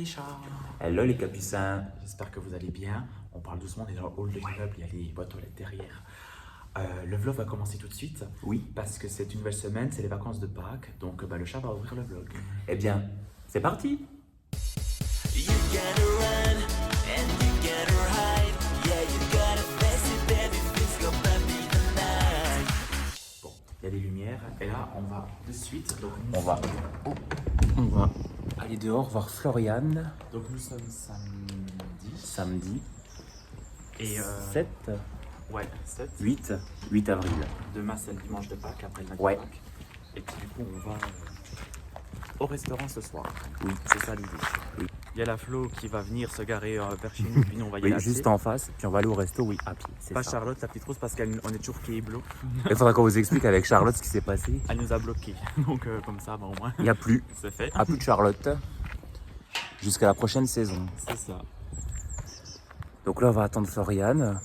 les chats. Hello les capucins. J'espère que vous allez bien. On parle doucement, on est dans le hall de l'immeuble, il y a les boîtes aux lettres derrière. Le vlog va commencer tout de suite. Oui. Parce que c'est une nouvelle semaine, c'est les vacances de Pâques. Donc le chat va ouvrir le vlog. Eh bien, c'est parti. You gotta run and you gotta hide. Yeah, you gotta face it, everything's gonna be the night. Bon, il y a des lumières. Et là, on va de suite. Donc, nous On va aller dehors voir Floriane. Donc nous sommes samedi. Samedi Et 7, ouais, 7. 8 avril. Demain c'est le dimanche de Pâques, après le lundi Ouais. de Pâques. Et puis du coup on va au restaurant ce soir. Oui. C'est ça l'idée. Oui. Il y a la Flo qui va venir se garer vers chez nous, puis nous on va y Oui, aller à juste pied. en face, puis on va aller au resto, oui, à pied. C'est Pas ça. Charlotte, la petite rose, parce qu'on est toujours Kéblo. Il faudra qu'on vous explique avec Charlotte ce qui s'est passé. Elle nous a bloqués. Donc comme ça, bah, au moins, Il n'y a plus, c'est fait. plus de Charlotte jusqu'à la prochaine saison. C'est ça. Donc là, on va attendre Floriane.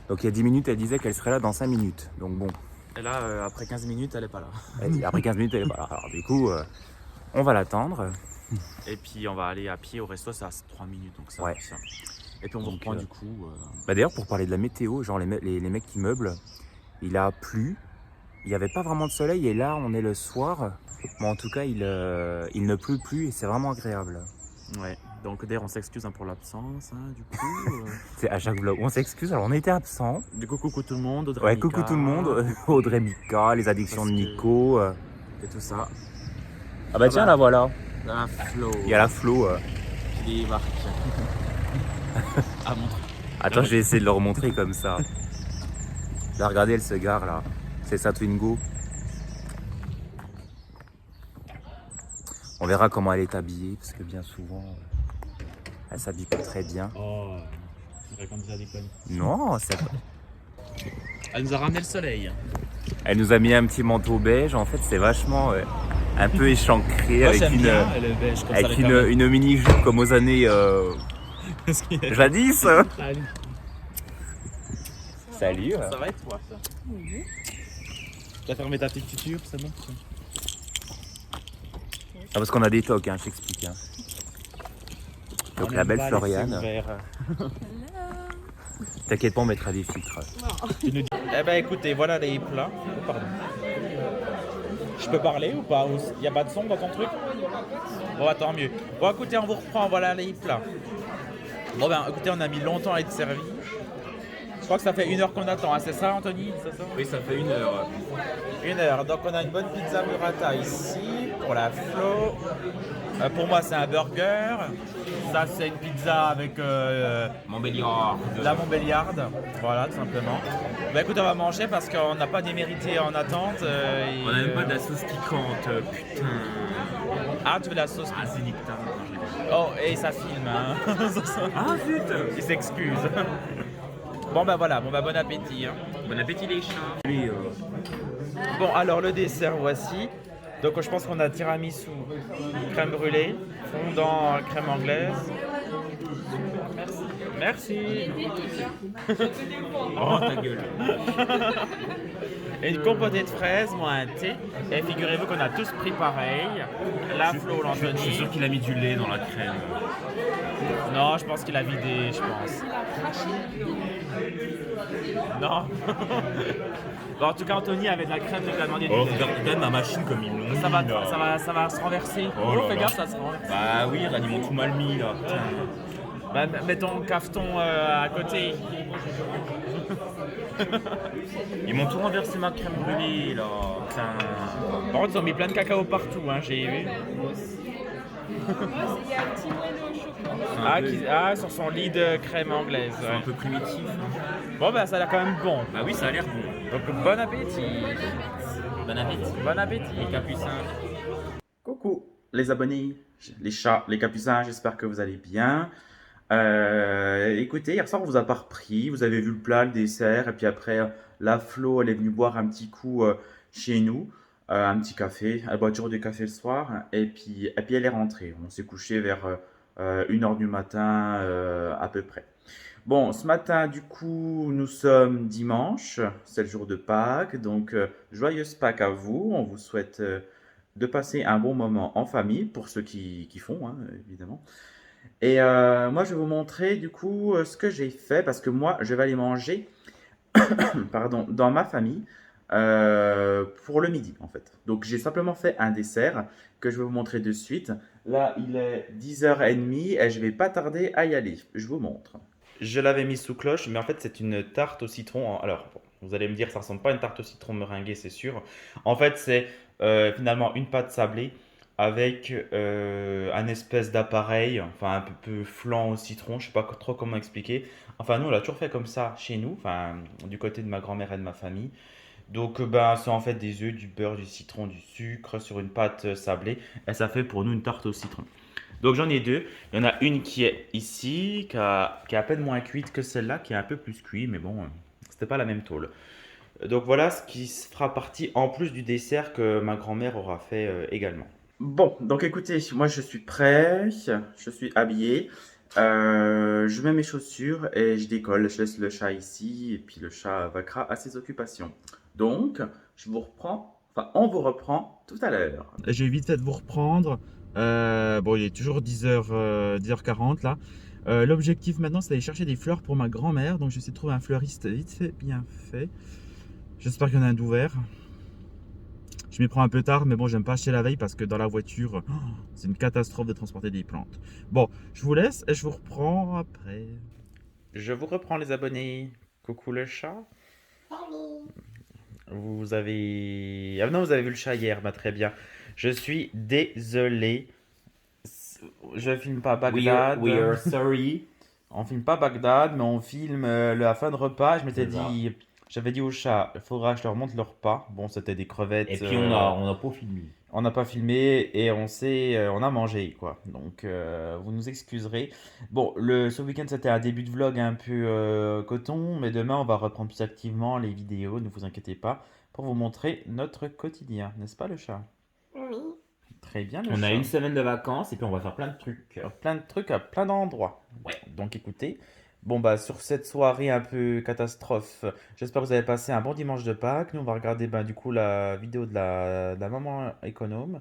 Donc il y a 10 minutes, elle disait qu'elle serait là dans 5 minutes. Donc bon, Et là, après 15 minutes, elle est pas là. après 15 minutes, elle est pas là. Alors du coup, on va l'attendre. Et puis on va aller à pied au resto, c'est à 3 minutes, donc ça Ouais. va, ça. Et puis on vous Donc, reprend du coup. Bah d'ailleurs, pour parler de la météo, genre les mecs qui meublent, il a plu, il n'y avait pas vraiment de soleil et là on est le soir, mais en tout cas il ne pleut plus et c'est vraiment agréable. Ouais. Donc d'ailleurs on s'excuse pour l'absence, du coup. C'est à chaque vlog, on s'excuse, alors on était absents. Du coup, coucou tout le monde, Audrey Ouais, Mika, coucou tout le monde, Audrey Mika, les addictions de Parce que- Nico. et tout ça. Ah bah tiens, la voilà, La Flo. il y a la Flo. qui débarque. À montrer. Attends, je vais essayer de le remontrer comme ça. Là, regardez, elle se gare là, c'est sa Twingo. On verra comment elle est habillée, parce que bien souvent, elle s'habille pas très bien. Oh, c'est vrai qu'on nous a déconné. Non, Elle nous a ramené le soleil. elle nous a mis un petit manteau beige. En fait, c'est vachement un peu échancré avec elle est beige, comme avec une mini-jupe comme aux années jadis. Salut. Ça va et toi ça? Oui. Tu as fermé ta petite tuture, c'est bon? Ah, parce qu'on a des tocs, hein, je t'explique. Hein. Donc la belle Floriane. T'inquiète pas, on mettra des filtres. Eh ben écoutez, voilà les plats. Oh, pardon. Je peux parler ou pas? Il n'y a pas de son dans ton truc? Bon, bah, tant mieux. Bon, écoutez, on vous reprend, voilà les plats. Bon, ben écoutez, on a mis longtemps à être servi. Je crois que ça fait 1 heure qu'on attend, hein, c'est ça, Anthony? C'est ça? Oui, ça fait 1 heure. 1 heure. Donc, on a une bonne pizza burrata ici pour la Flo. Pour moi, c'est un burger. Ça, c'est une pizza avec Montbéliard. la Montbéliarde. Voilà, tout simplement. Bah écoute, on va manger parce qu'on n'a pas démérité en attente. On a même pas de la sauce piquante, putain. Ah, tu veux la sauce? Ah, c'est nickel. Oh, et ça filme, hein. Ah, zut. Il s'excuse. Bon, bah voilà, bon, bah bon appétit. Hein. Bon appétit les chats. Bon, alors le dessert, voici. Donc, je pense qu'on a tiramisu, crème brûlée, fondant, crème anglaise. Merci. Oh, ta gueule. Et une compotée de fraises, moi un thé. Et figurez-vous qu'on a tous pris pareil. La Flo, Je suis l'Anthony. sûr qu'il a mis du lait dans la crème. Non, je pense qu'il a vidé, je pense. Non. Bon, en tout cas, Anthony avait de la crème, donc il a demandé du Oh, lait. regarde ma machine comme ils l'ont mis, Ça va, là. ça va se renverser. Oh là Fais là. gaffe, ça se renverse. Bah oui, regarde, ils m'ont tout mal mis là. Putain. Bah, mets ton cafeton à côté. Ils m'ont tout renversé ma crème brûlée là. Putain. Par contre, ils ont mis plein de cacao partout, hein, j'ai vu. Il y a un petit moelleux au chocolat. Ah, sur son lit de crème anglaise. C'est ouais. un peu primitif. Bon, bah, ça a l'air quand même bon. Bah oui, ça a l'air bon. Donc, bon appétit. Bon appétit. Bon appétit. Les capucins. Coucou les abonnés, les chats, les capucins, j'espère que vous allez bien. Écoutez, hier soir on vous a pas repris, vous avez vu le plat, le dessert, et puis après la Flo elle est venue boire un petit coup chez nous, un petit café, elle boit toujours du café le soir, et puis elle est rentrée. On s'est couché vers 1h du matin à peu près. Bon, ce matin, du coup, nous sommes dimanche, c'est le jour de Pâques, donc joyeuse Pâques à vous. On vous souhaite de passer un bon moment en famille, pour ceux qui font, hein, évidemment. Et moi, je vais vous montrer du coup ce que j'ai fait, parce que moi, je vais aller manger pardon, dans ma famille pour le midi en fait. Donc j'ai simplement fait un dessert que je vais vous montrer de suite. Là, il est 10h30 et je vais pas tarder à y aller. Je vous montre. Je l'avais mis sous cloche, mais en fait c'est une tarte au citron. Alors, bon, vous allez me dire, ça ressemble pas à une tarte au citron meringuée, c'est sûr. En fait, c'est finalement une pâte sablée avec un espèce d'appareil, enfin un peu flan au citron, je sais pas trop comment expliquer. Enfin, nous, on l'a toujours fait comme ça chez nous, enfin, du côté de ma grand-mère et de ma famille. Donc, ben, c'est en fait des œufs, du beurre, du citron, du sucre sur une pâte sablée. Et ça fait pour nous une tarte au citron. Donc, j'en ai deux. Il y en a une qui est ici, qui est à peine moins cuite que celle-là, qui est un peu plus cuite, mais bon, c'était pas la même tôle. Donc, voilà ce qui fera partie en plus du dessert que ma grand-mère aura fait également. Bon, donc écoutez, moi je suis prêt, je suis habillé. Je mets mes chaussures et je décolle. Je laisse le chat ici et puis le chat vaquera à ses occupations. Donc, je vous reprends, enfin, on vous reprend tout à l'heure. Je vais vite fait de vous reprendre. Bon, il est toujours 10h40 là. L'objectif maintenant, c'est d'aller chercher des fleurs pour ma grand-mère. Donc, j'essaie de trouver un fleuriste vite fait, bien fait. J'espère qu'il y en a un d'ouvert. Je m'y prends un peu tard, mais bon, j'aime pas acheter la veille parce que dans la voiture, c'est une catastrophe de transporter des plantes. Bon, je vous laisse et je vous reprends après. Je vous reprends les abonnés. Coucou le chat. Vous avez... Ah non, vous avez vu le chat hier, bah très bien. Je suis désolé. Je filme pas Bagdad. We are sorry. On filme pas Bagdad, mais on filme la fin de repas. Je m'étais C'est ça. dit... J'avais dit au chat, il faudra que je leur montre leur repas. Bon, c'était des crevettes. Et puis on a pas filmé. On n'a pas filmé et on a mangé quoi. Donc vous nous excuserez. Bon, ce week-end c'était un début de vlog un peu coton, mais demain on va reprendre plus activement les vidéos, ne vous inquiétez pas, pour vous montrer notre quotidien, n'est-ce pas le chat? Oui. Très bien le On chat. a une semaine de vacances et puis on va faire plein de trucs. Plein de trucs à plein d'endroits. Ouais. Donc écoutez, bon bah sur cette soirée un peu catastrophe, j'espère que vous avez passé un bon dimanche de Pâques. Nous on va regarder du coup la vidéo de la maman économe.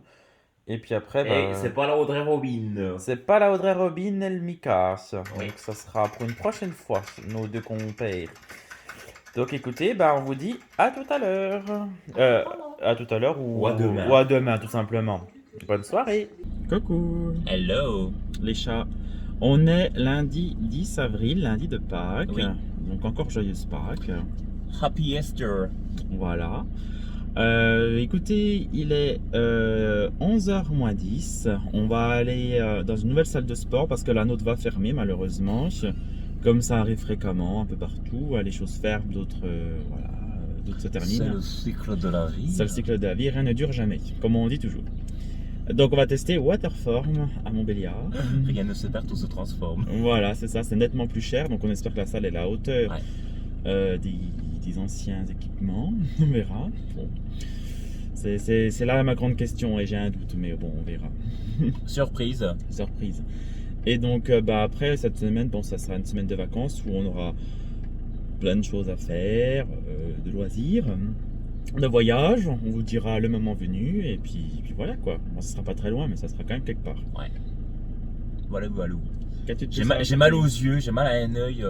Et puis après, Et c'est pas la Audrey Robin. c'est pas la Audrey Robin et le Mikas. Oui. Donc ça sera pour une prochaine fois, nos deux compères. Donc écoutez, on vous dit à tout à l'heure. À tout à l'heure Ou à demain. Ou à demain tout simplement. Bonne soirée. Coucou Hello. les chats. On est lundi 10 avril, lundi de Pâques. Oui. Donc encore joyeuse Pâques. Happy Easter. Voilà. Écoutez, il est 11h moins 10. On va aller dans une nouvelle salle de sport parce que la nôtre va fermer malheureusement. Comme ça arrive fréquemment un peu partout. Les choses ferment, d'autres d'autres se C'est terminent. le cycle de la vie. C'est le cycle de la vie, rien ne dure jamais, comme on dit toujours. Donc on va tester Waterform à Montbéliard. Rien ne se perd, tout se transforme. Voilà, c'est ça, c'est nettement plus cher. Donc on espère que la salle est à la hauteur des anciens équipements. On verra. Bon. C'est là ma grande question et j'ai un doute, mais bon, on verra. Surprise. Surprise. Et donc après cette semaine, bon, ça sera une semaine de vacances où on aura plein de choses à faire, de loisirs, de voyages. On vous dira le moment venu et puis voilà quoi. Bon, ça sera pas très loin, mais ça sera quand même quelque part. Voilà. Qu'as-tu de J'ai tout mal, ça, mal aux yeux, j'ai mal à un œil.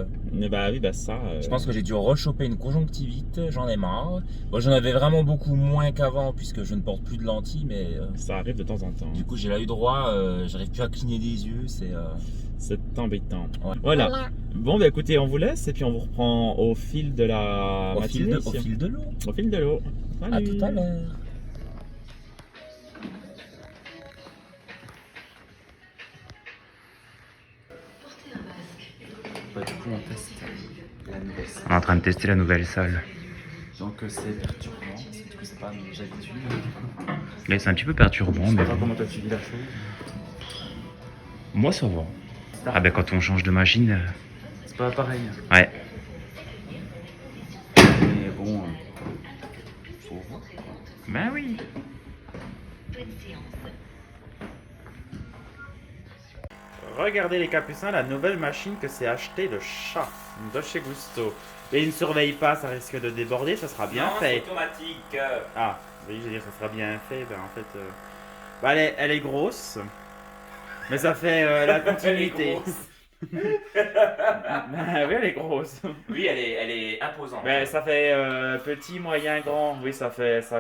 Bah oui, ça. Je pense que j'ai dû rechoper une conjonctivite, j'en ai marre. Bon, j'en avais vraiment beaucoup moins qu'avant puisque je ne porte plus de lentilles, mais ça arrive de temps en temps. du coup j'ai l'œil droit, j'arrive plus à cligner des yeux, C'est embêtant. Ouais. Voilà. Bon, écoutez, on vous laisse et puis on vous reprend au fil de la au matinée. fil de l'eau. Au fil de l'eau. À Salut. tout à l'heure. Du coup, on teste la nouvelle salle. On est en train de tester la nouvelle salle. Donc c'est perturbant parce que du coup c'est pas mes habitudes. Mais c'est un petit peu perturbant, Je sais mais pas comment t'as suivi la chose. moi ça va. Ah ben quand on change de machine, C'est pas pareil. ouais. Mais bon, faut voir. Ben oui. Regardez les capucins, la nouvelle machine que s'est acheté le chat de chez Gusto. Et il ne surveille pas, ça risque de déborder, ça sera bien fait. automatique. Ah, oui, je veux dire, ça sera bien fait. En fait, Bah, elle est grosse, mais ça fait la continuité. Bah, oui, elle est grosse. Oui, elle est imposante. Mais ça fait petit, moyen, grand. Oui, ça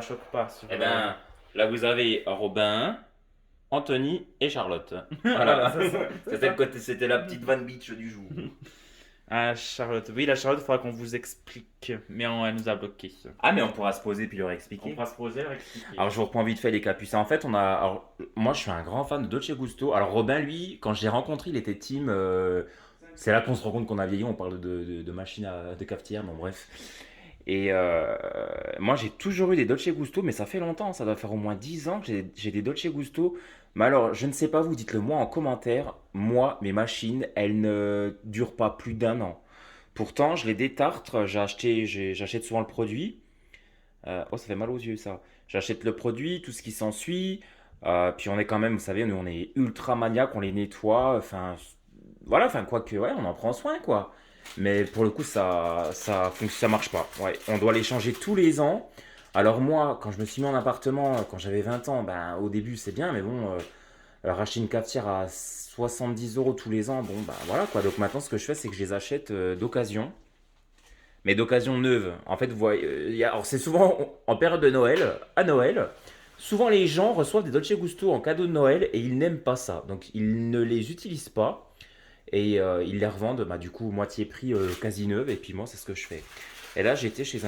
choque pas. Eh ben, là vous avez Robin, Anthony et Charlotte. Voilà, c'est ça. C'était la petite Van Beach du jour. Ah, Charlotte. Oui, la Charlotte, il faudra qu'on vous explique. Mais elle nous a bloqué. Ah, mais on pourra se poser puis leur On expliquer. pourra se poser, leur expliquer. Alors, je vous reprends vite fait les capucins. En fait, moi, je suis un grand fan de Dolce Gusto. Alors, Robin, lui, quand je l'ai rencontré, il était team. C'est là qu'on se rend compte qu'on a vieilli. On parle de machines de cafetière, bon, bref. Et moi, j'ai toujours eu des Dolce Gusto, mais ça fait longtemps. Ça doit faire au moins 10 ans que j'ai des Dolce Gusto. Mais alors, je ne sais pas vous, dites-le moi en commentaire. Moi, mes machines, elles ne durent pas plus d'1 an. Pourtant, je les détartre. J'achète souvent le produit. Oh, ça fait mal aux yeux ça. J'achète le produit, tout ce qui s'ensuit. Puis on est quand même, vous savez, nous on est ultra maniaque, on les nettoie. Enfin, voilà, enfin quoi que, ouais, on en prend soin quoi. Mais pour le coup, ça marche pas. Ouais, on doit les changer tous les ans. Alors moi, quand je me suis mis en appartement, quand j'avais 20 ans, ben au début c'est bien, mais bon, racheter une cafetière à 70 € tous les ans, bon ben voilà quoi. Donc maintenant, ce que je fais, c'est que je les achète d'occasion mais d'occasion neuve. En fait, vous voyez, alors c'est souvent en période de Noël, à Noël, souvent les gens reçoivent des Dolce Gusto en cadeau de Noël et ils n'aiment pas ça. Donc ils ne les utilisent pas et ils les revendent, bah, du coup, moitié prix, quasi neuve. Et puis moi, c'est ce que je fais. Et là, j'étais chez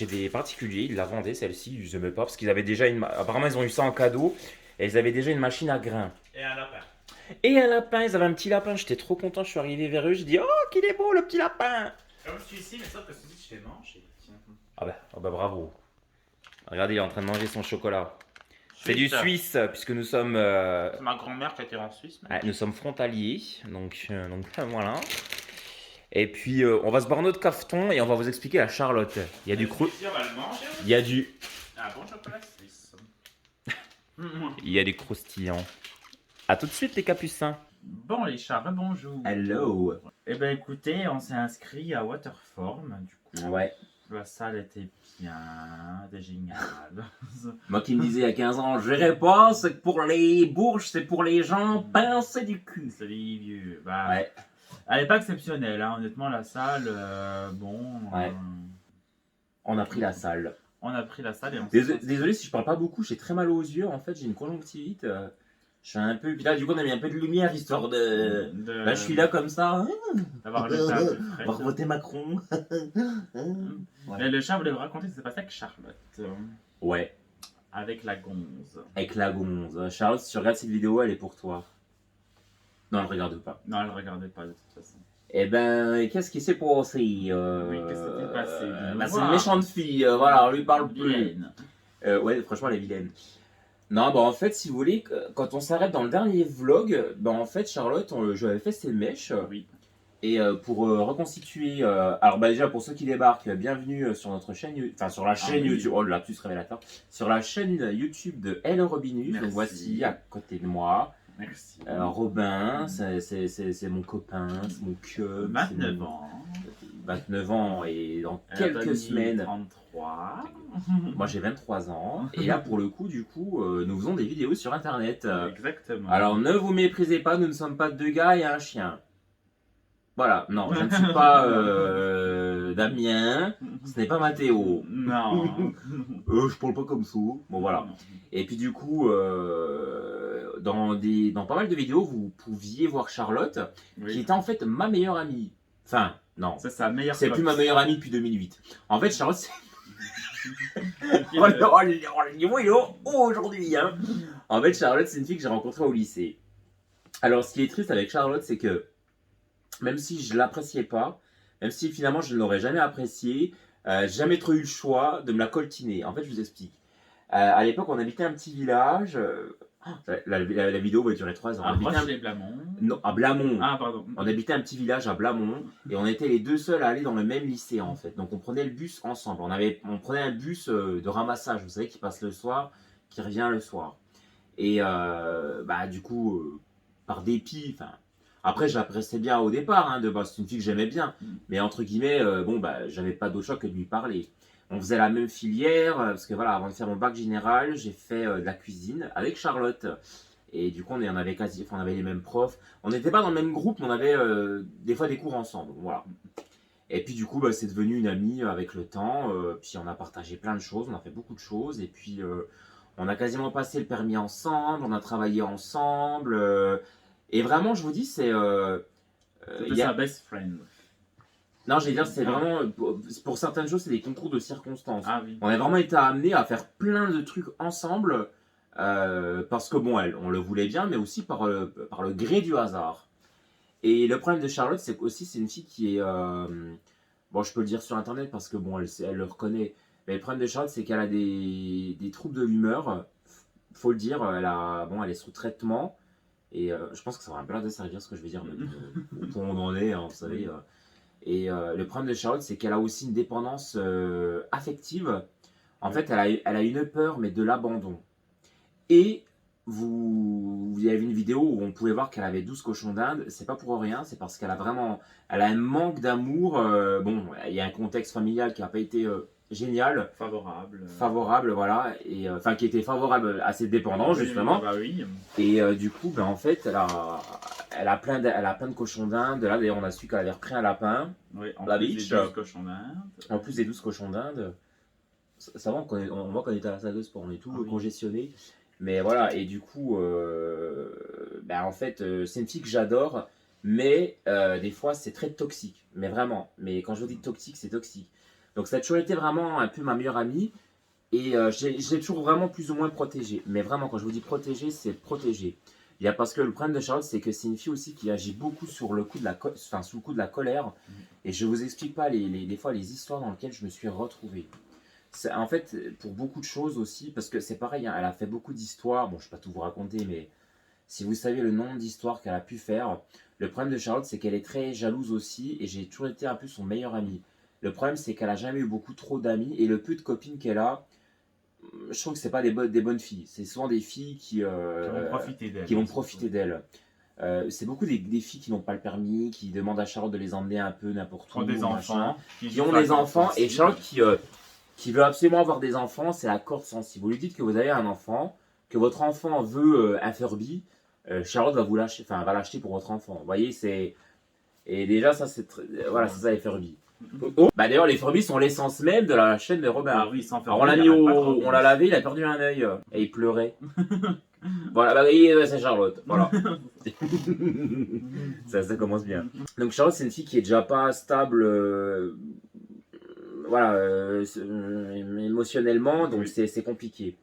des particuliers, ils la vendaient celle-ci, je n'aimais pas parce qu'ils avaient déjà apparemment, ils ont eu ça en cadeau et ils avaient déjà une machine à grains. Et un lapin. Et un lapin, ils avaient un petit lapin, j'étais trop content, je suis arrivé vers eux, je dis, oh, qu'il est beau le petit lapin! Comme celui-ci, mais sauf que celui-ci, je fais manger. Ah bah bravo. Regardez, il est en train de manger son chocolat. C'est du Suisse, puisque nous sommes, C'est ma grand-mère qui était en Suisse. nous sommes frontaliers. Donc voilà. Et puis, on va se boire notre cafeton et on va vous expliquer la Charlotte. Il y a du On va le manger. il y a du, Un bon chocolat suisse. il y a du croustillant. À tout de suite les capucins. Bon, les chats, bonjour. Hello. Eh ben écoutez, on s'est inscrit à Waterform, du coup. Ouais. La salle était bien, c'était génial. Moi qui me disais il y a 15 ans, je verrais pas, c'est que pour les bourges, c'est pour les gens pincés du cul. C'est les vieux. Bah, Ouais. elle est pas exceptionnelle, hein. Honnêtement, la salle, bon. Ouais. On a pris la salle. On a pris la salle et on Désolé si je parle pas beaucoup, j'ai très mal aux yeux. En fait, j'ai une conjonctivite. Je suis un peu. Puis là, du coup, on a mis un peu de lumière histoire de. Là, je suis là comme ça. D'avoir le tas plus On va frais. voter Macron. Ouais. Et le chat voulait vous raconter ce qui s'est passé avec Charlotte. Ouais, Avec la gonze. avec la gonze. Charlotte, si tu regardes cette vidéo, elle est pour toi. Non, elle regarde pas. Non, elle regardait pas de toute façon. Eh ben, qu'est-ce qui s'est passé Oui, qu'est-ce qui s'est passé? Dis-nous C'est une voir. méchante fille, voilà, on lui parle plus. Vilaine. Ouais, franchement, elle est vilaine. Non, bah en fait, si vous voulez, quand on s'arrête dans le dernier vlog, bah en fait, Charlotte, je lui avais fait ses mèches. Oui. Et pour reconstituer, alors bah déjà pour ceux qui débarquent, bienvenue sur notre chaîne, enfin sur la chaîne oui. YouTube, oh là, plus révélateur, sur la chaîne YouTube de Elle Robinus. Merci. Donc voici à côté de moi, Merci. Robin, c'est mon copain, c'est mon queue. 29 ans. 29 ans et dans Elle a quelques donné semaines, 33. moi j'ai 23 ans. Et là pour le coup, nous faisons des vidéos sur internet. Exactement. Alors ne vous méprisez pas, nous ne sommes pas deux gars et un chien. Voilà, non, je ne suis pas Damien, ce n'est pas Mathéo. Non. Je parle pas comme ça. Bon voilà. Et puis du coup, dans pas mal de vidéos, vous pouviez voir Charlotte, qui Oui. était en fait ma meilleure amie. Enfin, non, C'est sa meilleure c'est plus pote. ma meilleure amie depuis 2008. En fait, Charlotte, c'est... le niveau il est haut aujourd'hui, hein. En fait, Charlotte, c'est une fille que j'ai rencontrée au lycée. Alors, ce qui est triste avec Charlotte, c'est que même si je l'appréciais pas, même si finalement je ne l'aurais jamais appréciée, j'ai jamais trop eu le choix de me la coltiner. En fait, je vous explique. À l'époque, on habitait un petit village. La vidéo va durer 3 ans. On habitait Approche les Blamont. Non, à Blamont. Ah, pardon. On habitait un petit village à Blamont et on était les deux seuls à aller dans le même lycée en fait. Donc on prenait le bus ensemble. On prenait un bus de ramassage, vous savez, qui passe le soir, qui revient le soir. Et du coup, par dépit, enfin. Après, je l'appréciais bien au départ, hein, de base, c'est une fille que j'aimais bien. Mais entre guillemets, j'avais pas d'autre choix que de lui parler. On faisait la même filière, parce que voilà, avant de faire mon bac général, j'ai fait de la cuisine avec Charlotte. Et du coup, on avait on avait les mêmes profs. On n'était pas dans le même groupe, mais on avait des fois des cours ensemble. Voilà. Et puis du coup, bah, c'est devenu une amie avec le temps. Puis on a partagé plein de choses, on a fait beaucoup de choses. Et puis on a quasiment passé le permis ensemble, on a travaillé ensemble. Et vraiment, je vous dis, c'est... C'était sa best friend. Non, je vais dire, c'est vraiment... Pour certaines choses, c'est des concours de circonstances. Ah oui. On a vraiment été amenés à faire plein de trucs ensemble. Parce que bon, on le voulait bien, mais aussi par le gré du hasard. Et le problème de Charlotte, c'est qu'aussi, c'est une fille qui est... bon, je peux le dire sur Internet parce que bon, elle le reconnaît. Mais le problème de Charlotte, c'est qu'elle a des troubles de l'humeur. Faut le dire, elle est sous traitement. Et je pense que ça va un peu la desservir ce que je vais dire. Mais au point où on en est, hein, vous savez. Et le problème de Charlotte, c'est qu'elle a aussi une dépendance affective. En fait, elle a une peur, mais de l'abandon. Et vous avez vu une vidéo où on pouvait voir qu'elle avait 12 cochons d'Inde. C'est pas pour rien, c'est parce qu'elle a vraiment, elle a un manque d'amour. Bon, il y a un contexte familial qui n'a pas été génial, favorable, voilà, et enfin qui était favorable à ses dépendants justement. Bah oui. Et du coup, ben, en fait, elle a plein de cochons d'Inde. Là, d'ailleurs, on a su qu'elle avait repris un lapin. Oui, en La plus biche. des 12 cochons d'Inde. En plus des 12 cochons d'Inde. Ça va, on voit qu'on était à la salle de sport, on est tout Ah oui. congestionné. Mais voilà, et du coup, ben en fait, c'est une fille que j'adore, mais des fois c'est très toxique, mais vraiment. Mais quand je vous dis toxique, c'est toxique. Donc ça a toujours été vraiment un peu ma meilleure amie, et j'ai toujours vraiment plus ou moins protégé. Mais vraiment, quand je vous dis protéger, c'est protéger. Il y a parce que le problème de Charlotte, c'est que c'est une fille aussi qui agit beaucoup sur le coup de sous le coup de la colère. Et je vous explique pas des fois les histoires dans lesquelles je me suis retrouvé. En fait, pour beaucoup de choses aussi, parce que c'est pareil, hein, elle a fait beaucoup d'histoires. Bon, je ne vais pas tout vous raconter, mais si vous savez le nombre d'histoires qu'elle a pu faire, le problème de Charlotte, c'est qu'elle est très jalouse aussi, et j'ai toujours été un peu son meilleur ami. Le problème, c'est qu'elle n'a jamais eu beaucoup trop d'amis, et le peu de copines qu'elle a, je trouve que c'est pas des bonnes filles. C'est souvent des filles qui vont profiter d'elle. qui vont profiter d'elle. C'est beaucoup des filles qui n'ont pas le permis, qui demandent à Charlotte de les emmener un peu n'importe où, Qui ont des machin, enfants. qui ont des enfants, et Charlotte qui veut absolument avoir des enfants, c'est la corde sensible. Vous lui dites que vous avez un enfant, que votre enfant veut un Furby, Charlotte va vous lâcher, enfin va l'acheter pour votre enfant. Vous voyez, c'est et déjà ça c'est voilà, c'est ça les Furby. Oh. Bah d'ailleurs les Furby sont l'essence même de la chaîne de Robin. Ah oui, sans faire. Alors on l'a lavé, il a perdu un œil et il pleurait. Voilà, bah oui, c'est Charlotte. Voilà. ça commence bien. Donc Charlotte, c'est une fille qui est déjà pas stable. Voilà, émotionnellement, donc Oui. c'est compliqué.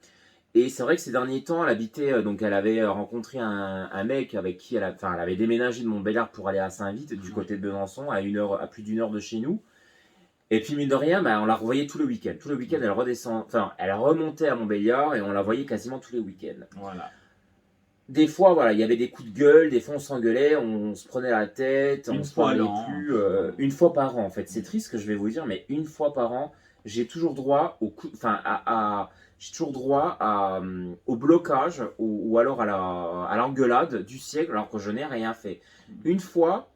Et c'est vrai que ces derniers temps, elle habitait, donc elle avait rencontré un mec avec qui elle avait déménagé de Montbéliard pour aller à Saint-Vite, du côté de Besançon, à plus d'une heure de chez nous. Et puis mine de rien, bah, on la revoyait tous les week-ends. Tous les week-ends, elle remontait à Montbéliard et on la voyait quasiment tous les week-ends. Voilà. Des fois, voilà, il y avait des coups de gueule, des fois on s'engueulait, on se prenait la tête, on Une se fois parlait l'an. plus. Une fois par an, en fait. C'est triste ce que je vais vous dire, mais une fois par an, j'ai toujours droit j'ai toujours droit au blocage ou alors à l'engueulade du siècle alors que je n'ai rien fait. Une fois,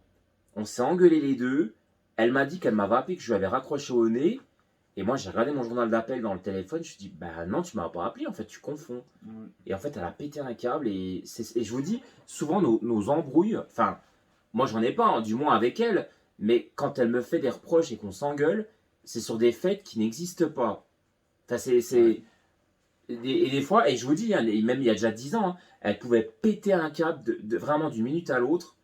on s'est engueulés les deux. Elle m'a dit qu'elle m'avait appelé, que je lui avais raccroché au nez. Et moi, j'ai regardé mon journal d'appel dans le téléphone. Je me suis dit, bah non, tu m'as pas appelé, en fait, tu confonds. Et en fait, elle a pété un câble. Et je vous dis, souvent, nos embrouilles, enfin, moi, j'en ai pas, hein, du moins avec elle. Mais quand elle me fait des reproches et qu'on s'engueule, c'est sur des faits qui n'existent pas. Enfin, et des fois, et je vous dis, hein, même il y a déjà 10 ans, hein, elle pouvait péter un câble vraiment d'une minute à l'autre.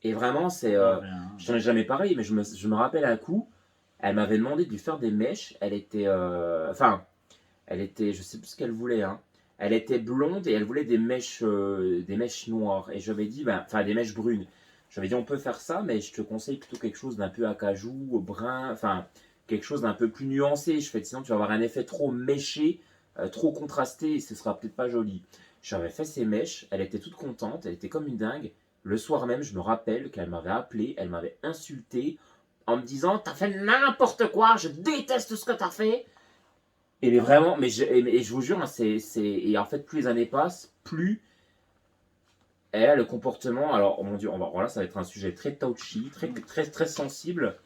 Et vraiment, je n'en ai jamais parlé, mais je me rappelle un coup, elle m'avait demandé de lui faire des mèches. Elle était, je sais plus ce qu'elle voulait, hein. Elle était blonde et elle voulait des mèches noires. Et je lui ai dit, des mèches brunes. Je lui ai dit, on peut faire ça, mais je te conseille plutôt quelque chose d'un peu acajou, brun, enfin, quelque chose d'un peu plus nuancé. Je fais, sinon tu vas avoir un effet trop méché, trop contrasté et ce sera peut-être pas joli. J'avais fait ses mèches, elle était toute contente, elle était comme une dingue. Le soir même, je me rappelle qu'elle m'avait appelé, elle m'avait insulté en me disant, t'as fait n'importe quoi, je déteste ce que t'as fait. Et mais vraiment, et je vous jure, hein, et en fait, plus les années passent, plus elle a le comportement. Alors, oh mon Dieu, voilà, ça va être un sujet très touchy, très, très, très sensible.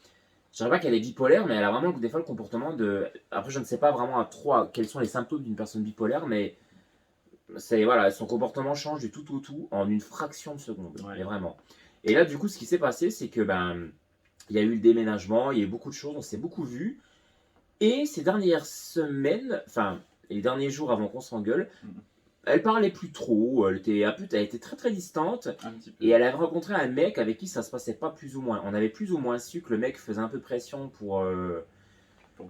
Je dirais pas qu'elle est bipolaire, mais elle a vraiment des fois le comportement de. Après, je ne sais pas vraiment à trop quels sont les symptômes d'une personne bipolaire, mais c'est voilà, son comportement change du tout au tout en une fraction de seconde, Ouais. mais vraiment. Et là, du coup, ce qui s'est passé, c'est que il y a eu le déménagement, il y a eu beaucoup de choses, on s'est beaucoup vu. Et ces dernières semaines, enfin, les derniers jours avant qu'on s'engueule, Mhm. elle parlait plus trop, elle était très très distante. Un petit peu. Et elle avait rencontré un mec avec qui ça se passait pas plus ou moins. On avait plus ou moins su que le mec faisait un peu pression Pour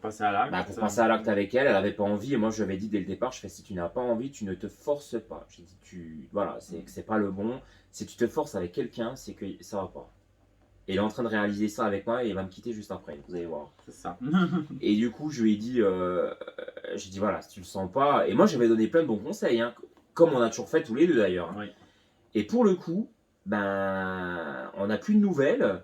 passer à l'acte. pour passer à l'acte avec elle. Elle avait pas envie. Et moi, je lui avais dit dès le départ, je fais si tu n'as pas envie, tu ne te forces pas. J'ai dit voilà, c'est que c'est pas le bon. Si tu te forces avec quelqu'un, c'est que ça va pas. Et il est en train de réaliser ça avec moi et il va me quitter juste après. Vous allez voir. C'est ça. Et du coup, je lui ai dit, j'ai dit voilà, si tu le sens pas. Et moi, j'avais donné plein de bons conseils, hein, comme on a toujours fait tous les deux d'ailleurs. Hein. Oui. Et pour le coup, on n'a plus de nouvelles.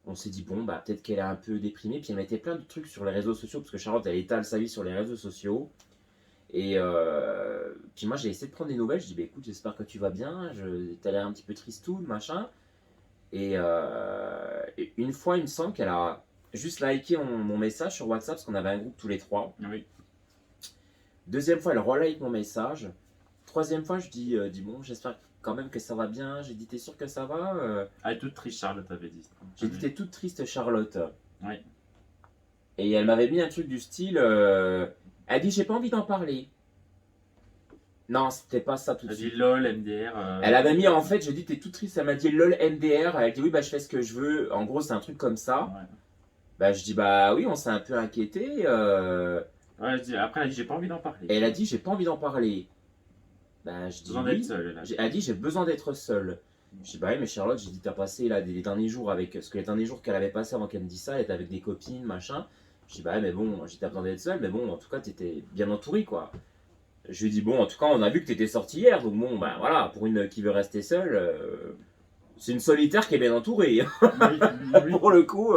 On s'est dit, bon, peut-être qu'elle est un peu déprimée. Puis elle mettait plein de trucs sur les réseaux sociaux, parce que Charlotte, elle étale sa vie sur les réseaux sociaux. Et puis moi, j'ai essayé de prendre des nouvelles. Je dis, écoute, j'espère que tu vas bien. T'as l'air un petit peu tristoun, machin. Et une fois, il me semble qu'elle a juste liké mon message sur WhatsApp, parce qu'on avait un groupe tous les trois. Oui. Deuxième fois, elle relike mon message. Troisième fois, je dis bon, j'espère quand même que ça va bien. J'ai dit, t'es sûr que ça va Elle est toute triste, Charlotte avait dit. J'ai dit, t'es toute triste, Charlotte. Oui. Et elle m'avait mis un truc du style, elle dit, j'ai pas envie d'en parler. Non, c'était pas ça tout de Elle dit suite. LOL, MDR. Elle avait mis, en fait, je dis, t'es toute triste. Elle m'a dit, lol, MDR. Elle dit, oui, je fais ce que je veux. En gros, c'est un truc comme ça. Ouais. Je dis, oui, on s'est un peu inquiété. Ouais, après, elle a dit, j'ai pas envie d'en parler. Et elle a dit, j'ai pas envie d'en parler. Je dis, Besoin oui. d'être seule, elle a dit. Elle a dit, j'ai besoin d'être seule. Je dis, oui, mais Charlotte, j'ai dit, t'as passé là les derniers jours avec. Parce que les derniers jours qu'elle avait passé avant qu'elle me dise ça, elle était avec des copines, machin. Je dis, mais bon, j'ai dit, t'as besoin d'être seule, mais bon, en tout cas, t'étais bien entourée, quoi. Je lui ai dit, bon, en tout cas, on a vu que t'étais sortie hier, donc bon, voilà, pour une qui veut rester seule, c'est une solitaire qui est bien entourée, Oui, oui. pour le coup.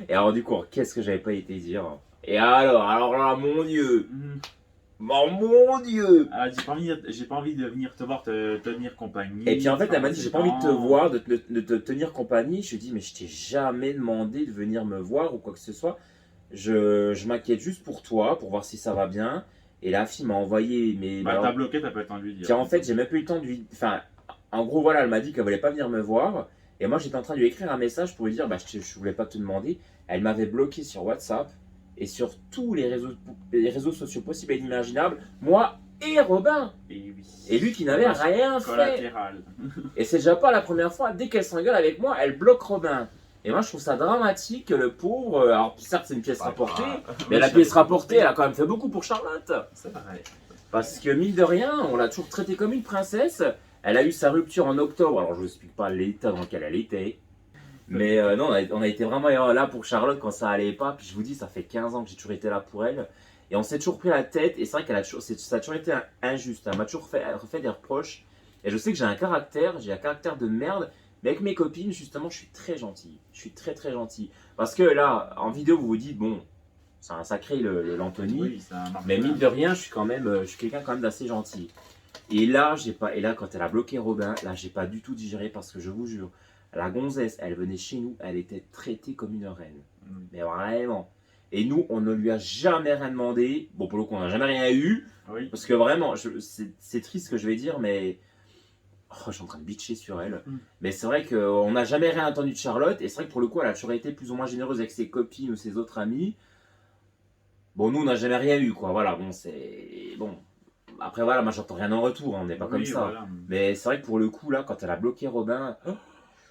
Et alors, du coup, qu'est-ce que j'avais pas été dire? Et alors là, mon Dieu, Mhm. oh mon Dieu! Elle a dit, j'ai pas envie de venir te voir, te tenir compagnie. Et puis en fait, elle m'a dit, passer j'ai pas envie de te temps. voir, de te tenir compagnie. Je lui ai dit, mais je t'ai jamais demandé de venir me voir ou quoi que ce soit. Je m'inquiète juste pour toi, pour voir si ça va bien. Et la fille m'a envoyé, mais T'as bloqué, t'as pas eu le temps de lui dire. tiens, en fait, j'ai même pas eu le temps de lui. Enfin, en gros, voilà, elle m'a dit qu'elle voulait pas venir me voir. Et moi, j'étais en train de lui écrire un message pour lui dire, je voulais pas te demander. Elle m'avait bloqué sur WhatsApp et sur tous les réseaux sociaux possibles et inimaginables. Moi et Robin. Et oui. Et lui qui n'avait rien fait. Collatéral. Et c'est déjà pas la première fois. Dès qu'elle s'engueule avec moi, elle bloque Robin. Et moi, je trouve ça dramatique que le pauvre. Alors, certes, c'est une pièce rapportée. Mais la pièce rapportée, elle a quand même fait beaucoup pour Charlotte. C'est pareil. Parce que mine de rien, on l'a toujours traitée comme une princesse. Elle a eu sa rupture en octobre. Alors je vous explique pas l'état dans lequel elle était. Mais non, on a été vraiment là pour Charlotte quand ça allait pas. Puis je vous dis, ça fait 15 ans que j'ai toujours été là pour elle. Et on s'est toujours pris la tête. Et c'est vrai ça a toujours été injuste. Elle m'a toujours fait des reproches. Et je sais que j'ai un caractère de merde. Mais avec mes copines, justement, je suis très gentil. Je suis très très gentil. Parce que là, en vidéo, vous vous dites, bon, c'est un sacré l'Anthony. Oui, ça marche. Mais mine de rien, je suis quelqu'un quand même d'assez gentil. Et là, quand elle a bloqué Robin, là, j'ai pas du tout digéré parce que je vous jure, la gonzesse, elle venait chez nous, elle était traitée comme une reine. Mais vraiment. Et nous, on ne lui a jamais rien demandé. Bon, pour le coup, on n'a jamais rien eu. Oui. Parce que vraiment, c'est triste ce que je vais dire, mais. Oh, je suis en train de bitcher sur elle. Mais c'est vrai qu'on n'a jamais rien entendu de Charlotte. Et c'est vrai que pour le coup, elle a toujours été plus ou moins généreuse avec ses copines ou ses autres amis. Bon, nous, on n'a jamais rien eu, quoi. Voilà, bon, c'est. Bon. Après, voilà, moi, j'entends rien en retour, hein, on n'est pas comme ça. Voilà. Mais c'est vrai que pour le coup, là, quand elle a bloqué Robin,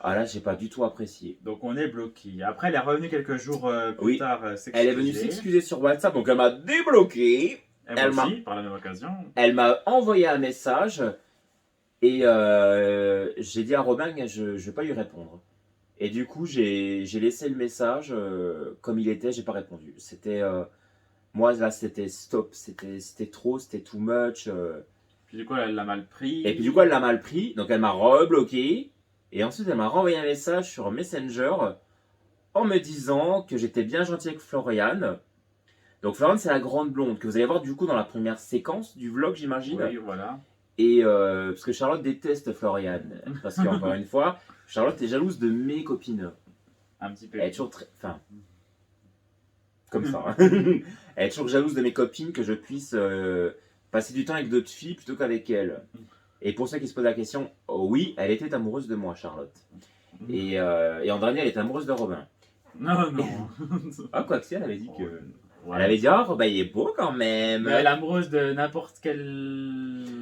là, j'ai pas du tout apprécié. Donc on est bloqué. Après, elle est revenue quelques jours plus Oui. tard s'excuser. Elle est venue s'excuser sur WhatsApp, donc elle m'a débloqué. Elle m'a aussi, par la même occasion. Elle m'a envoyé un message et j'ai dit à Robin que je vais pas lui répondre. Et du coup, j'ai laissé le message comme il était, j'ai pas répondu. C'était. Moi, là, c'était stop, c'était trop, c'était too much. Puis du coup, elle l'a mal pris. Et puis du coup, elle l'a mal pris, donc elle m'a rebloqué. Et ensuite, elle m'a renvoyé un message sur Messenger en me disant que j'étais bien gentil avec Floriane. Donc Floriane, c'est la grande blonde que vous allez voir du coup dans la première séquence du vlog, j'imagine. Oui, voilà. Et parce que Charlotte déteste Floriane. Parce qu'encore une fois, Charlotte est jalouse de mes copines. Un petit peu. Elle est toujours très... Enfin, comme ça. Elle est toujours jalouse de mes copines que je puisse passer du temps avec d'autres filles plutôt qu'avec elle. Et pour ceux qui se posent la question, oh oui, elle était amoureuse de moi, Charlotte. Et en dernier, elle était amoureuse de Robin. Non, non. Ah, quoi que si, elle avait dit que. Ouais. Elle avait dit, oh, Robin, il est beau quand même. Mais elle est amoureuse de n'importe quel.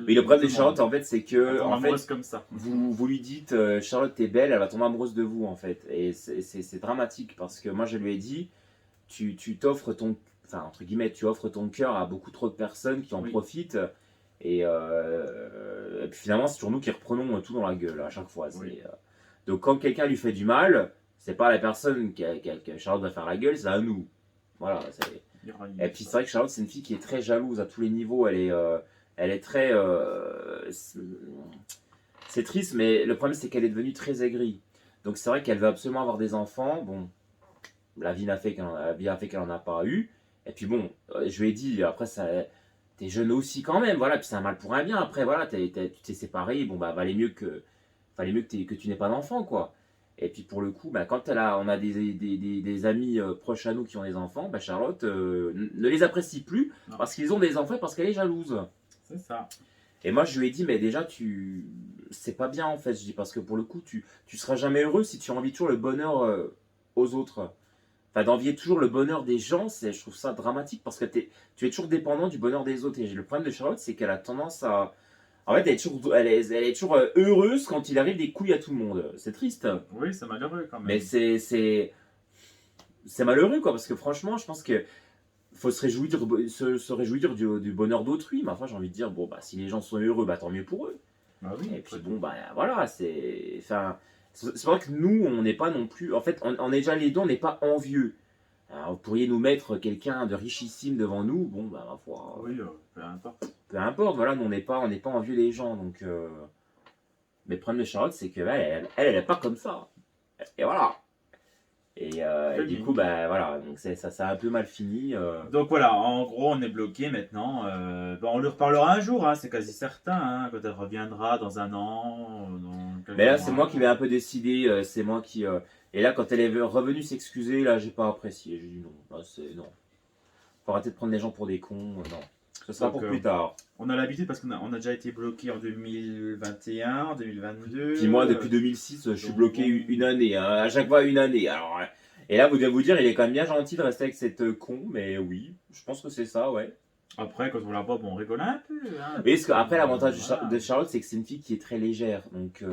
Oui, le problème de Charlotte, en fait, c'est que. En fait, amoureuse comme ça. vous lui dites, Charlotte, t'es belle, elle va tomber amoureuse de vous, en fait. Et c'est dramatique parce que moi, je lui ai dit, tu t'offres ton. Enfin, entre guillemets, tu offres ton cœur à beaucoup trop de personnes qui en Oui. profitent. Et puis finalement, c'est toujours nous qui reprenons tout dans la gueule à chaque fois. Oui. Donc quand quelqu'un lui fait du mal, c'est pas la personne que Charlotte va faire la gueule, c'est à nous. Voilà. Et puis c'est vrai que Charlotte, c'est une fille qui est très jalouse à tous les niveaux. Elle est très. C'est triste, mais le problème c'est qu'elle est devenue très aigrie. Donc c'est vrai qu'elle veut absolument avoir des enfants. Bon, la vie a fait qu'elle en a pas eu. Et puis bon, je lui ai dit, après ça. T'es jeune aussi quand même, voilà, puis c'est un mal pour un bien. Après, voilà, tu t'es séparé, bon, bah, valait mieux que tu n'aies pas d'enfant, quoi. Et puis pour le coup, bah, quand on a des amis proches à nous qui ont des enfants, bah, Charlotte ne les apprécie plus Non. parce qu'ils ont des enfants et parce qu'elle est jalouse. C'est ça. Et moi, je lui ai dit, mais déjà, c'est pas bien en fait, je dis, parce que pour le coup, tu seras jamais heureux si tu envies toujours le bonheur aux autres. Enfin, d'envier toujours le bonheur des gens, je trouve ça dramatique parce que tu es toujours dépendant du bonheur des autres. Et le problème de Charlotte, c'est qu'elle a tendance à. En fait, elle est toujours heureuse quand il arrive des couilles à tout le monde. C'est triste. Oui, c'est malheureux quand même. Mais c'est malheureux, quoi. Parce que franchement, je pense que faut se réjouir du bonheur d'autrui. Mais enfin, j'ai envie de dire, bon, bah, si les gens sont heureux, bah, tant mieux pour eux. Bah oui, Et puis bon, bah voilà, c'est vrai que nous, on n'est pas non plus. En fait, on est déjà les deux, on n'est pas envieux. Alors, vous pourriez nous mettre quelqu'un de richissime devant nous, bon, bah, ma foi, Oui, peu importe. peu importe, voilà, nous, on n'est pas envieux des gens. Donc, mais le problème de Charlotte, c'est qu'elle, elle est pas comme ça. Et voilà. Et du coup, bah voilà, donc ça a un peu mal fini. Donc voilà, en gros, on est bloqué maintenant. Bon, on lui reparlera un jour, hein, c'est quasi certain, hein, quand elle reviendra dans un an. Dans quelques Mais là, mois. c'est moi qui vais un peu décider, c'est moi qui. Et là, quand elle est revenue s'excuser, là, j'ai pas apprécié. J'ai dit non, là, non. Faut arrêter de prendre les gens pour des cons, non. Ce sera Donc, pour plus tard. On a l'habitude parce qu'on a déjà été bloqué en 2021, en 2022. Puis moi, depuis 2006, je suis donc, bloqué bon. une année, hein, à chaque fois une année. Alors, et là, vous devez vous dire, il est quand même bien gentil de rester avec cette con, mais oui, je pense que c'est ça, ouais. Après, quand on la voit, bon, on rigole un peu. Hein. Mais après, l'avantage Voilà. de Charlotte, c'est que c'est une fille qui est très légère, donc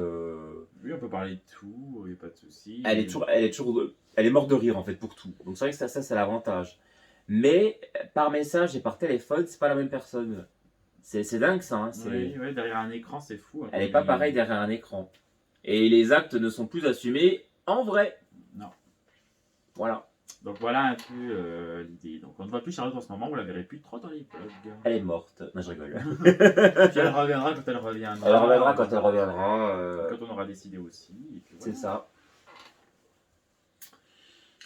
Oui, on peut parler de tout, il n'y a pas de souci. elle est morte de rire en fait pour tout. Donc c'est vrai que ça c'est l'avantage. Mais par message et par téléphone, c'est pas la même personne. C'est dingue ça. Hein, Oui, derrière un écran, c'est fou. Hein, Elle est pas pareille derrière un écran. Et les actes ne sont plus assumés en vrai. Non. Voilà. Donc voilà un peu l'idée. Donc on ne voit plus Charlotte en ce moment, vous la verrez plus trop dans les vlogs. Elle est morte. Non, je rigole. Puis elle reviendra quand elle reviendra. Elle reviendra quand elle reviendra. Quand on aura décidé aussi. Et puis C'est voilà. ça.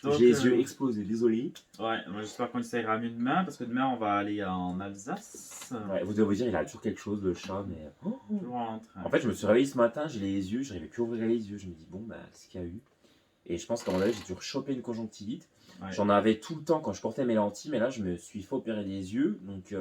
Donc, J'ai les yeux explosés, désolé. Ouais, moi j'espère qu'on ira mieux demain parce que demain on va aller en Alsace. Ouais, vous devez vous dire, il a toujours quelque chose le chat, mais. Toujours en train. En fait, je me suis réveillé ce matin, j'ai les yeux, j'arrivais plus à ouvrir les yeux. Je me dis, bon, bah, qu'est-ce qu'il y a eu? Et je pense qu'à mon avis, j'ai dû choper une conjonctivite. Ouais. J'en avais tout le temps quand je portais mes lentilles, mais là, je me suis fait opérer les yeux. Donc,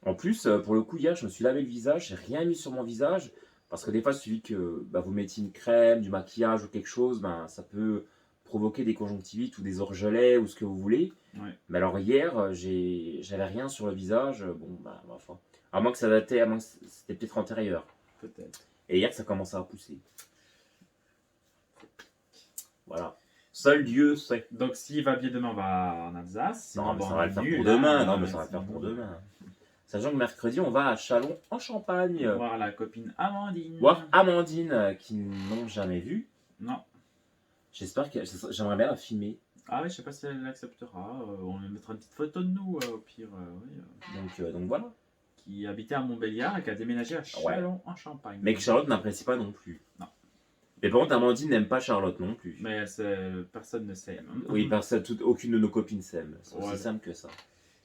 en plus, pour le coup, hier, je me suis lavé le visage, j'ai rien mis sur mon visage. Parce que des fois, il suffit que vous mettiez une crème, du maquillage ou quelque chose, ben, ça peut provoquer des conjonctivites ou des orgelets ou ce que vous voulez. Ouais. Mais alors, hier, j'avais rien sur le visage. Bon, bah, enfin. À moins que ça datait, à moins que c'était peut-être antérieur. Peut-être. Et hier, ça commençait à pousser. Voilà. Seul Dieu sait. Donc s'il va bien demain, on va en Alsace. Non, mais Sinon, ça on va le faire nul, pour demain. hein. Non, mais ça va le faire pour demain. Sachant que mercredi, on va à Châlons en Champagne. Voir la copine Amandine. Voir Amandine, qui n'ont jamais vu. Non. J'espère que j'aimerais bien la filmer. Ah oui, je sais pas si elle l'acceptera. On lui mettra une petite photo de nous, au pire. Oui, Donc voilà. qui habitait à Montbéliard et qui a déménagé à Châlons en Champagne. Mais que Charlotte n'apprécie pas non plus. Non. Mais par contre, Amandine n'aime pas Charlotte non plus. Mais personne ne s'aime. Oui, aucune de nos copines s'aime. C'est Ouais. aussi simple que ça.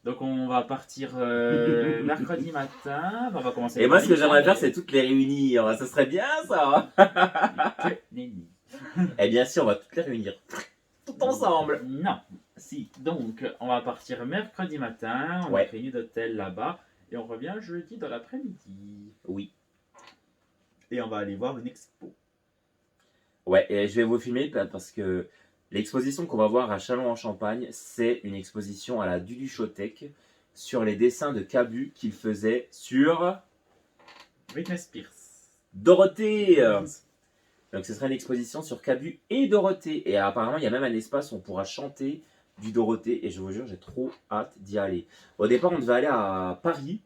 Donc on va partir mercredi matin. On va commencer. Et moi, ce que j'aimerais faire, c'est toutes les réunir. Ça serait bien, ça. Que nenni. Et bien sûr, on va toutes les réunir. Tout ensemble. Non. merci. Donc, on va partir mercredi matin. On a Ouais. pris une nuit d'hôtel là-bas. Et on revient jeudi dans l'après-midi. Oui. Et on va aller voir une expo. Ouais, et je vais vous filmer parce que l'exposition qu'on va voir à Châlons-en-Champagne, c'est une exposition à la Duduchothèque sur les dessins de Cabu qu'il faisait sur Britney Spears. Dorothée. Donc ce sera une exposition sur Cabu et Dorothée. Et apparemment, il y a même un espace où on pourra chanter du Dorothée. Et je vous jure, j'ai trop hâte d'y aller. Au départ, on devait aller à Paris.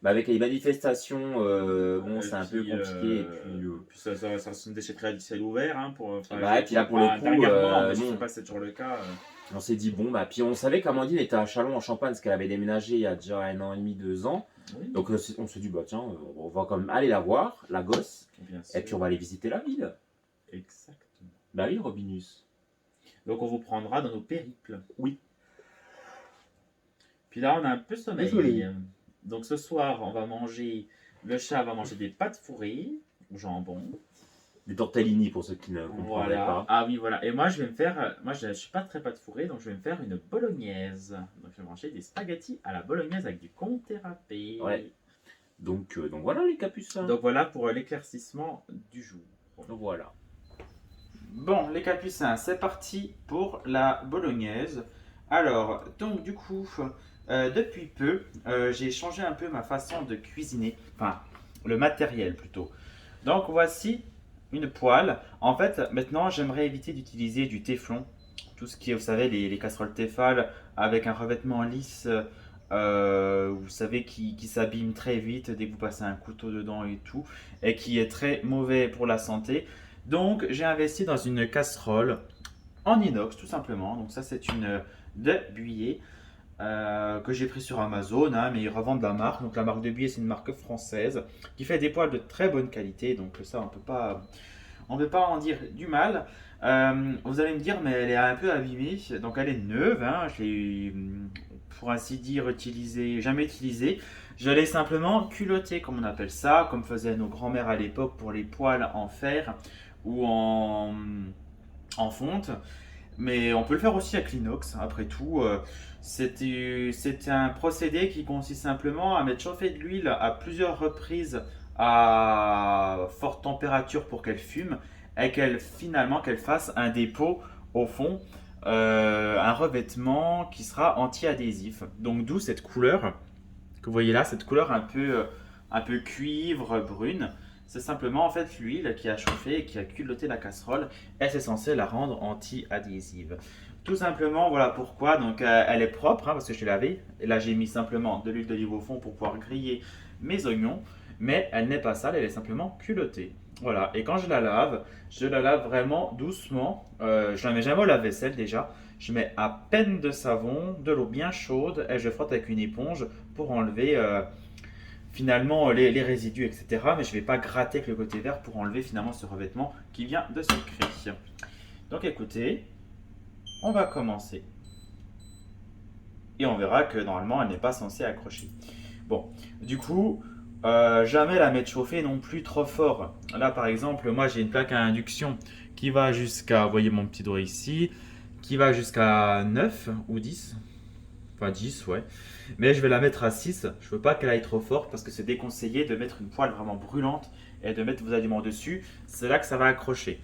Mais avec les manifestations, bon, c'est un peu compliqué. Et puis, Ça se déchetterait à ciel ouvert. Hein, et puis là, pour le coup, je ne non. sais pas si c'est toujours le cas. On s'est dit, bon, bah, puis on savait qu'Amandine était à Châlons-en-Champagne parce qu'elle avait déménagé il y a déjà 1 an et demi, 2 ans. Oui, Donc on s'est dit, bah tiens, on va quand même aller la voir, la gosse, bien sûr. et puis on va aller visiter la ville. Exactement. Bah oui, Robinus. Donc on vous prendra dans nos périples. Oui. Puis là, on a un peu sommeil. Désolé. Donc ce soir, on va manger. Le chat va manger des pâtes fourrées au jambon. Des tortellini pour ceux qui ne comprendraient Voilà. pas. Ah oui, voilà. Et moi, je vais me faire. Moi, je suis pas très pâte fourrée, donc je vais me faire une bolognaise. Donc je vais manger des spaghettis à la bolognaise avec du comté râpé. Ouais. Donc voilà les capucins. Donc voilà pour l'éclaircissement du jour. Donc voilà. Bon, les capucins, c'est parti pour la bolognaise. Alors, donc du coup, depuis peu, j'ai changé un peu ma façon de cuisiner. Enfin, le matériel plutôt. Donc voici une poêle. En fait, maintenant, j'aimerais éviter d'utiliser du téflon. Tout ce qui est, vous savez, les casseroles Tefal avec un revêtement lisse, vous savez, qui s'abîme très vite dès que vous passez un couteau dedans et tout, et qui est très mauvais pour la santé. Donc, j'ai investi dans une casserole en inox, tout simplement. Donc, ça, c'est une de Buyer que j'ai pris sur Amazon, hein, mais ils revendent la marque. Donc, la marque de Buyer, c'est une marque française qui fait des poêles de très bonne qualité. Donc, ça, on peut pas en dire du mal. Vous allez me dire, mais elle est un peu abîmée. Donc, elle est neuve. Hein, je l'ai, pour ainsi dire, jamais utilisée. Je l'ai simplement culottée, comme on appelle ça, comme faisaient nos grands-mères à l'époque pour les poêles en fer ou en fonte. Mais on peut le faire aussi avec l'inox, après tout. C'est un procédé qui consiste simplement à mettre chauffer de l'huile à plusieurs reprises à forte température pour qu'elle fume et qu'elle fasse un dépôt au fond, un revêtement qui sera anti-adhésif. Donc d'où cette couleur que vous voyez là, cette couleur un peu cuivre brune. C'est simplement en fait l'huile qui a chauffé et qui a culotté la casserole et c'est censé la rendre anti-adhésive. Tout simplement, voilà pourquoi. Donc elle est propre hein, parce que je l'ai lavée. Et là j'ai mis simplement de l'huile d'olive au fond pour pouvoir griller mes oignons. Mais elle n'est pas sale, elle est simplement culottée. Voilà, et quand je la lave vraiment doucement. Je la mets jamais au lave-vaisselle déjà. Je mets à peine de savon, de l'eau bien chaude et je frotte avec une éponge pour enlever finalement les résidus, etc. Mais je ne vais pas gratter avec le côté vert pour enlever finalement ce revêtement qui vient de se créer. Donc écoutez, on va commencer. Et on verra que normalement elle n'est pas censée accrocher. Bon, du coup, jamais la mettre chauffer non plus trop fort. Là par exemple, moi j'ai une plaque à induction qui va jusqu'à, vous voyez mon petit doigt ici, qui va jusqu'à 9 ou 10. Enfin 10, ouais. Mais je vais la mettre à 6. Je ne veux pas qu'elle aille trop fort parce que c'est déconseillé de mettre une poêle vraiment brûlante et de mettre vos aliments dessus. C'est là que ça va accrocher.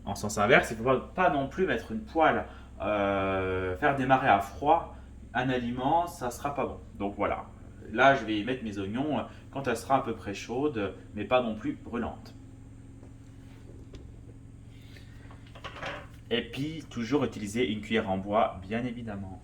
En sens inverse, il ne faut pas non plus mettre une poêle, faire démarrer à froid un aliment, ça ne sera pas bon. Donc voilà. Là, je vais y mettre mes oignons quand elle sera à peu près chaude, mais pas non plus brûlante. Et puis, toujours utiliser une cuillère en bois, bien évidemment.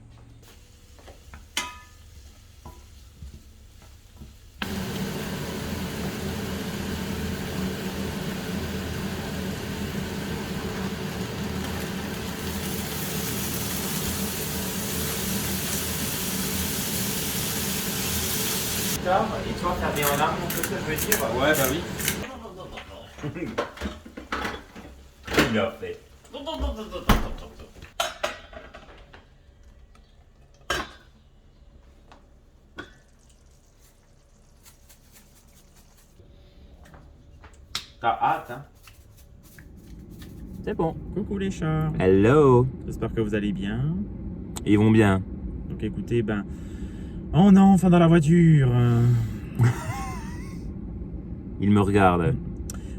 Et toi, t'as bien en arme, ce que je veux dire? Ouais, bah oui. Il l'a fait. T'as hâte, hein? C'est bon. Coucou les chats. Hello. J'espère que vous allez bien. Et ils vont bien. Donc écoutez, ben, on est enfin dans la voiture. Ils me regardent.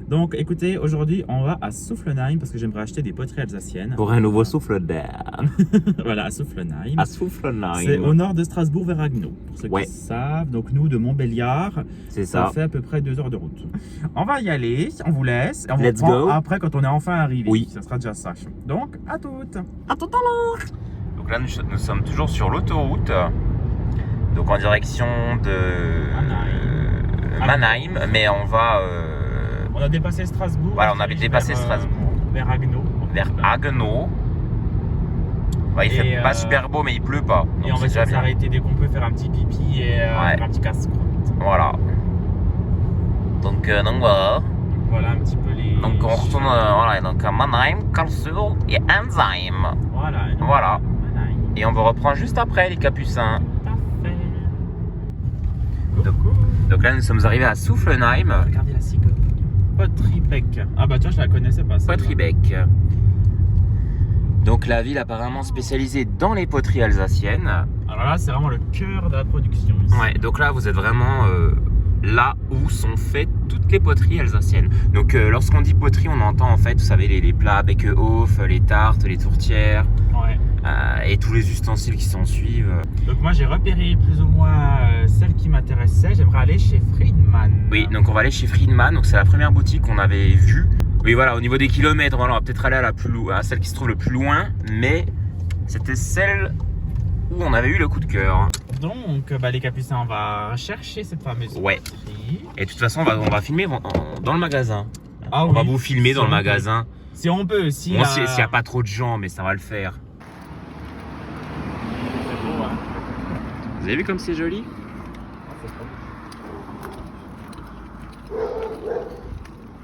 Donc écoutez, aujourd'hui on va à Soufflenheim parce que j'aimerais acheter des poteries alsaciennes. Pour un nouveau souffle d'air. Voilà, à Soufflenheim. À Soufflenheim. C'est au nord de Strasbourg vers Haguenau, pour ceux Ouais. qui savent. Donc nous, de Montbéliard, C'est ça ça. fait à peu près 2 heures de route. On va y aller, on vous laisse. Et on Let's vous reprend go. après quand on est enfin arrivé. Oui. Ça sera déjà ça. Donc, à toutes. À tout à l'heure. Donc là, nous sommes toujours sur l'autoroute. Donc en direction de Mannheim. Mais on va... On a dépassé Strasbourg. Voilà, on avait dépassé Strasbourg. Vers Haguenau. Vers Haguenau. Ouais, il fait pas super beau, mais il pleut pas. Et Donc on va c'est déjà bien. s'arrêter dès qu'on peut faire un petit pipi et faire un petit casse-croûte. Voilà. Donc voilà. Voilà un petit peu les... Donc on retourne voilà, donc à Mannheim, Karlsruhe et Ensheim. Voilà. et donc, Voilà. Mannheim. Et on vous reprend juste après les Capucins. Tout à fait. Donc là nous sommes arrivés à Soufflenheim, Regardez la cigogne. Poterie-Bec. Ah bah tiens, je la connaissais pas. celle-là. Poterie-Bec. Donc la ville apparemment spécialisée dans les poteries alsaciennes. Alors là, c'est vraiment le cœur de la production ici. Ouais, donc là vous êtes vraiment là où sont faites toutes les poteries alsaciennes. Donc lorsqu'on dit poterie, on entend en fait, vous savez, les plats avec Hof, les tartes, les tourtières Ouais. et tous les ustensiles qui s'en suivent. Donc moi, j'ai repéré plus ou moins celle qui m'intéressait. J'aimerais aller chez Friedman. Oui, donc on va aller chez Friedman, donc c'est la première boutique qu'on avait vue. Oui, voilà, au niveau des kilomètres, voilà, on va peut-être aller à celle qui se trouve le plus loin, mais c'était celle où on avait eu le coup de cœur. Donc, bah, les Capucins, on va chercher cette fameuse Ouais. poterie. Et de toute façon, on va filmer dans le magasin. Ah On va vous filmer dans le magasin. Si on peut, si. Bon, s'il n'y a pas trop de gens, mais ça va le faire. C'est beau, hein. Vous avez vu comme c'est joli?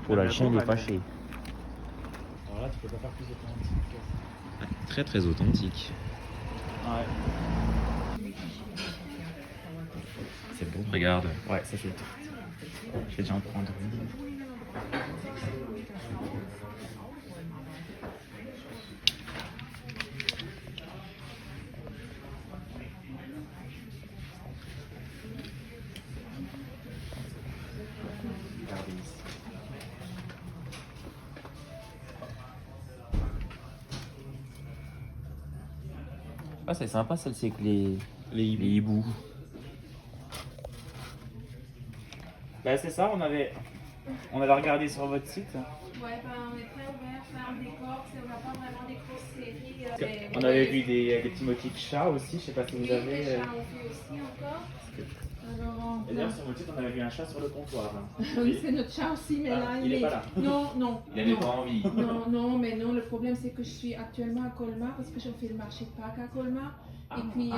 Oh là, le chien il est fâché. Alors là, tu peux pas faire plus authentique. Très très authentique. Ouais. C'est bon, regarde. Ouais, ça c'est le Je vais déjà en prendre une. Regardez ici. Ah, c'est sympa celle-ci avec les hiboux. Bah c'est ça, on avait regardé sur votre site. Ouais, ben, on est très ouvert à un décor, on n'a pas vraiment des grosses séries. On avait vu des petits motifs chats aussi, je sais pas si vous avez. Les chats, on fait aussi encore. Alors, Et d'ailleurs sur votre site on avait vu un chat sur le comptoir. oui, c'est notre chat aussi, mais Ah, là, il est pas là. Non, non. Il avait non. pas envie. Non, non, mais non, le problème c'est que je suis actuellement à Colmar parce que je fais le marché de Pâques à Colmar. Et puis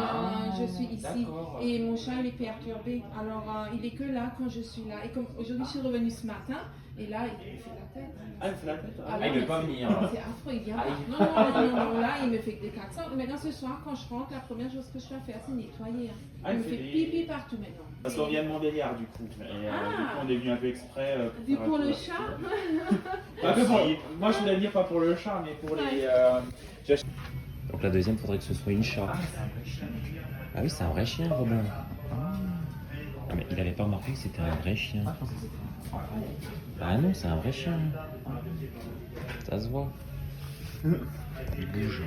je suis ici d'accord. et mon chat il est perturbé. Alors il est que là quand je suis là. Et comme aujourd'hui je suis revenue ce matin et là il fait la tête. Ah, il fait la tête. Ah, il ouais, veut pas c'est- venir. C'est affreux, il vient Ah, pas. il- Non, non, non, là il me fait des 400. Maintenant ce soir quand je rentre, la première chose que je dois faire c'est nettoyer. Ah, il il me fait fait des- pipi partout maintenant. Parce qu'on vient de Montbéliard du coup. Et du coup on est venu un peu exprès. Du faire pour un le tour. chat. Ah, mais bon, moi je voulais venir pas pour le chat mais pour les. Donc la deuxième, faudrait que ce soit une chat. Ah, c'est un vrai chien. Ah oui, c'est un vrai chien, Robin. Ah, mais il avait pas remarqué que c'était un vrai chien. Ah, je pensais que c'était un enfant. Ah non, c'est un vrai chien. Ça se voit. Il bouge.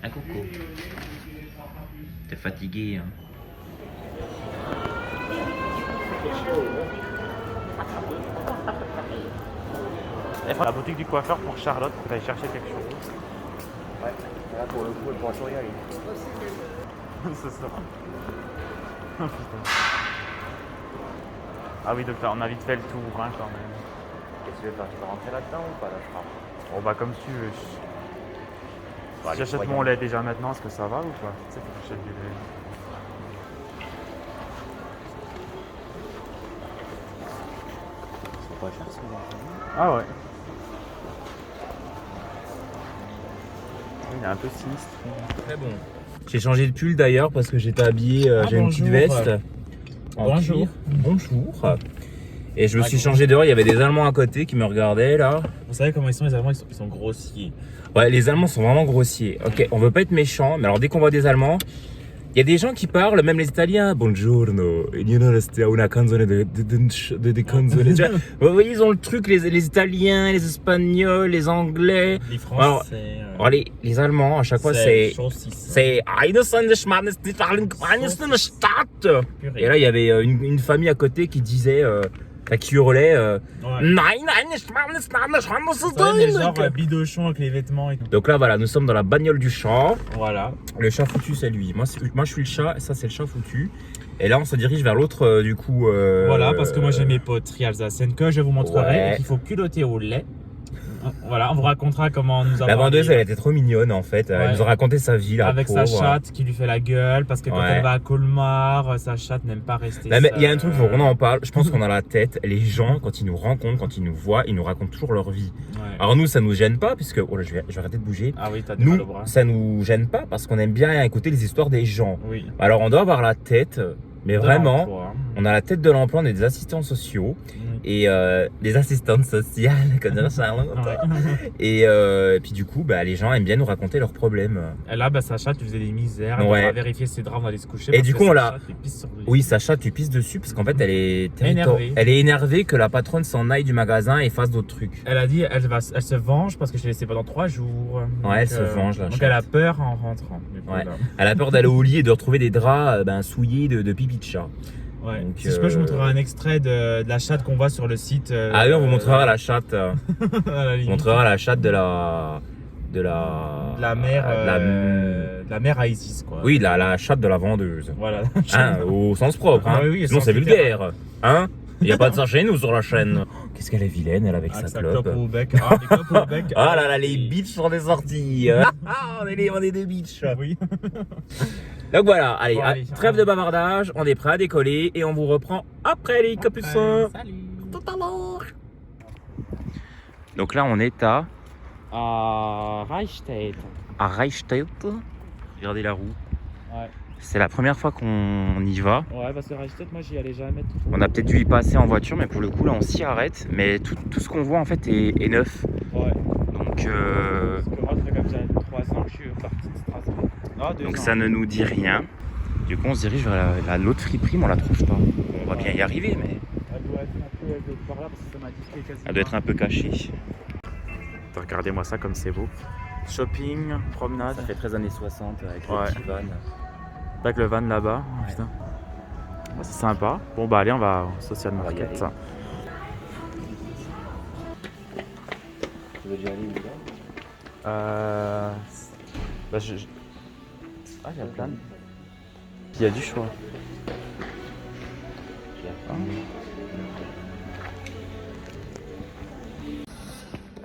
Un coco. T'es fatigué, hein. La boutique du coiffeur pour Charlotte pour aller chercher quelque chose. Ouais, là pour le coup, elle pourra toujours y aller. C'est ça. Oh, putain. Ah oui, donc là, on a vite fait le tour hein, quand même. Qu'est-ce que tu veux faire? Tu vas rentrer là-dedans ou pas, là, je crois? Bon bah comme tu veux. Bon, allez, J'achète voyons. mon lait déjà maintenant, est-ce que ça va ou pas? Tu sais que j'achète du lait. C'est pas cher, ce que Ah ouais. Il est un peu sinistre. Très bon. J'ai changé de pull d'ailleurs parce que j'étais habillé, j'ai une petite bonjour. veste. en Bonjour. cuir. Bonjour. Et je me suis changé dehors, il y avait des Allemands à côté qui me regardaient là. Vous savez comment ils sont les Allemands, ils sont grossiers. Ouais, les Allemands sont vraiment grossiers. Ok, on veut pas être méchant, mais alors dès qu'on voit des Allemands, il y a des gens qui parlent, même les Italiens, buongiorno, una canzone de canzone. Tu vois, vous voyez, ils ont le truc, les Italiens, les Espagnols, les Anglais. Les Français. Alors, les Allemands, à chaque fois, c'est et là, il y avait une famille à côté qui disait, qui hurlait, les genre bidochon avec les vêtements et tout. Donc là, voilà, nous sommes dans la bagnole du chat. Voilà. Le chat foutu, c'est lui. Moi, je suis le chat, et ça, c'est le chat foutu. Et là, on se dirige vers l'autre, du coup. Voilà, parce que moi j'ai mes poteries alsaciennes que je vous montrerai. Ouais. Et qu'il faut culotter au lait. Voilà, on vous racontera comment nous avons. La vendeuse, elle était trop mignonne en fait. Elle Ouais. nous a raconté sa vie, la avec pauvre. sa chatte qui lui fait la gueule parce que quand Ouais. elle va à Colmar, sa chatte n'aime pas rester. Non, mais il y a un seule. truc, faut qu'on en parle. Je pense qu'on a la tête. Les gens, quand ils nous rencontrent, quand ils nous voient, ils nous racontent toujours leur vie. Ouais. Alors nous, ça nous gêne pas, puisque. Oh là, je vais arrêter de bouger. Ah oui, t'as des mal Nous, au bras. ça nous gêne pas parce qu'on aime bien écouter les histoires des gens. Oui. Alors on doit avoir la tête, mais De vraiment, l'emploi. on a la tête de l'emploi, on est des assistants sociaux Oui. et des assistantes sociales, comme dirait Charlotte. Ouais. Et puis du coup, bah, les gens aiment bien nous raconter leurs problèmes. Et là, bah, sa chatte lui faisait des misères. Ouais. Elle va vérifier ses draps, on va aller se coucher. Et parce du que coup, sa on l'a- chatte lui pisse sur le lit. Oui, Sacha, tu pisses dessus parce qu'en fait, elle est Énervée. Elle est énervée que la patronne s'en aille du magasin et fasse d'autres trucs. Elle a dit elle se venge parce que je l'ai laissé pendant 3 jours. Ouais, elle se venge, la Donc chatte. elle a peur en rentrant. Du coup, Ouais. là. Elle a peur d'aller au lit et de retrouver des draps souillés de pipi de chat. Ouais. Donc, Si je peux, je vous montrerai un extrait de la chatte qu'on voit sur le site. Ah oui, on vous montrera la chatte. à la On limite. montrera la chatte de la De la mère, de la mère à Isis, quoi. Oui, la chatte de la vendeuse. Voilà. Hein, au sens propre. Hein. Ah oui, Sinon, sans c'est critère. vulgaire. Hein. Il n'y a pas de ça chez nous sur la chaîne. Qu'est-ce qu'elle est vilaine, elle, avec Avec sa sa clope. clope au bec. Ah, les clopes au bec. Ah là là, les bitches sont des sorties. On est des bitches. Oui. Donc voilà, allez, Bon, allez, trêve de bavardage, on est prêt à décoller et on vous reprend après les capucins. Salut. Tout à l'heure. Donc là, on est à Reichstadt. Reichstadt. Regardez la roue. Ouais. C'est la première fois qu'on y va. Ouais, parce que Reichstadt, moi, j'y allais jamais. On a peut-être dû y passer en voiture, mais pour le coup, là, on s'y arrête. Mais tout ce qu'on voit, en fait, est neuf. Ouais. Donc, Parce que moi, ça fait comme ça 3 ans que je suis parti de Strasbourg. Ah, 2 donc ans. ça ne nous dit rien. Du coup, on se dirige vers l'autre friperie, mais on la trouve pas. On va bien y arriver, mais Elle doit être un peu par là parce que ça m'a dit quasiment. elle doit être un peu cachée. Regardez-moi ça comme c'est beau. Shopping, promenade. Ça fait très années 60 avec Ouais. le petit van. Avec le van là-bas. Ouais. Putain. Ouais, c'est sympa. Bon bah allez, on va au social va y market. aller. Ça. Tu veux déjà aller où là Bah, Ah, il y a plein. Il y a du choix.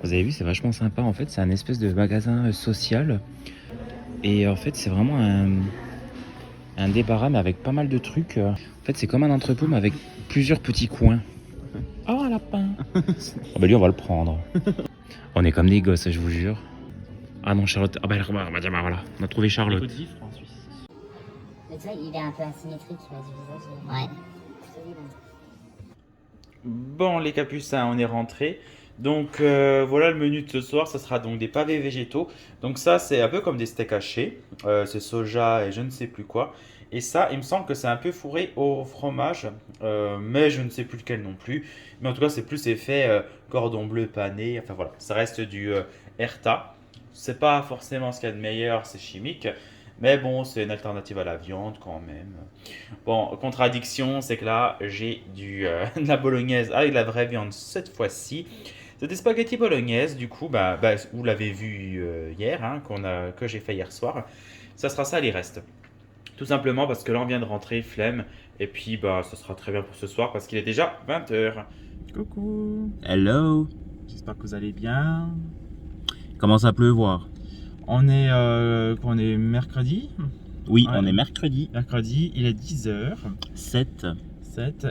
Vous avez vu, c'est vachement sympa. En fait, c'est un espèce de magasin social. Et en fait, c'est vraiment un débarras, mais avec pas mal de trucs. En fait, c'est comme un entrepôt, mais avec plusieurs petits coins. Oh, un lapin. Oh, bah lui, on va le prendre. On est comme des gosses, je vous jure. Ah non, Charlotte. Ah bah voilà, on a trouvé Charlotte. Écoute, vivre en Suisse. Mais tu vois, il est un peu asymétrique, là, du visage. Ouais. Bon, les capucins, on est rentrés. Donc voilà le menu de ce soir, ça sera donc des pavés végétaux. Donc ça c'est un peu comme des steaks hachés, c'est soja et je ne sais plus quoi. Et ça il me semble que c'est un peu fourré au fromage, mais je ne sais plus lequel non plus. Mais en tout cas c'est plus effet cordon bleu pané, enfin voilà, ça reste du Herta. C'est pas forcément ce qu'il y a de meilleur, c'est chimique. Mais bon, c'est une alternative à la viande quand même. Bon, contradiction, c'est que là, j'ai de la bolognaise avec de la vraie viande cette fois-ci. C'est des spaghettis bolognaise, du coup, vous l'avez vu hier, hein, que j'ai fait hier soir. Ça sera ça les restes. Tout simplement parce que là, on vient de rentrer, flemme. Et puis, ça sera très bien pour ce soir parce qu'il est déjà 20h. Coucou. Hello. J'espère que vous allez bien. Commence à pleuvoir. On est mercredi. Oui, Ouais. on est mercredi Mercredi, il est 10h. 7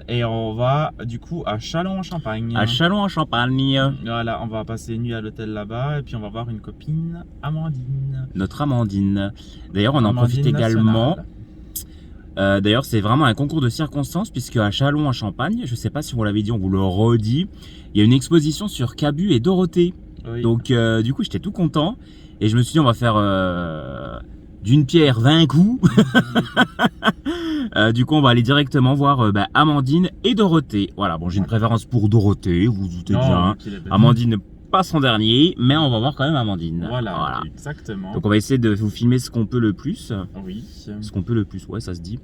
Et on va du coup à Châlons-en-Champagne. à Châlons-en-Champagne. Voilà, on va passer une nuit à l'hôtel là-bas et puis on va voir une copine, Amandine. Notre Amandine. D'ailleurs, on en Amandine profite également nationale. D'ailleurs, c'est vraiment un concours de circonstances puisque à Châlons, en Champagne, je sais pas si on vous l'avait dit, on vous le redit, il y a une exposition sur Cabu et Dorothée. Oui. Donc, du coup, j'étais tout content et je me suis dit, on va faire d'une pierre 20 coups. Du coup, on va aller directement voir Amandine et Dorothée. Voilà, bon, j'ai une préférence pour Dorothée, vous vous doutez bien. Amandine passe en dernier, mais on va voir quand même Amandine. Voilà, exactement. Donc on va essayer de vous filmer ce qu'on peut le plus. Oui. Ce qu'on peut le plus, ouais, ça se dit.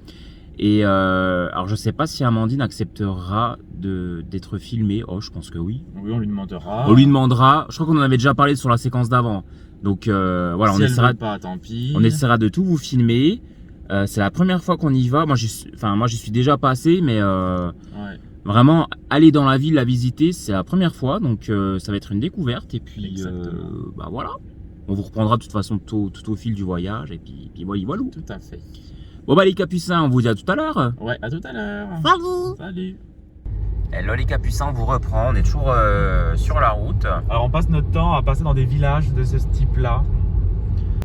Et alors je sais pas si Amandine acceptera d'être filmée. Oh, je pense que oui. Oui, on lui demandera. On lui demandera. Je crois qu'on en avait déjà parlé sur la séquence d'avant. Donc voilà, Si on elle essaiera. veut pas, tant pis. On essaiera de tout vous filmer. C'est la première fois qu'on y va. Moi, j'y suis déjà passé, mais Ouais. vraiment aller dans la ville, la visiter, c'est la première fois. Donc ça va être une découverte. Et puis Exactement. voilà. On vous reprendra de toute façon tout au fil du voyage. Et puis voilà, voilà. Tout à fait. Bon bah les capucins, on vous dit à tout à l'heure. Ouais, à tout à l'heure. Salut. Salut. Hello les capucins, on vous reprend. On est toujours sur la route. Alors on passe notre temps à passer dans des villages de ce type-là.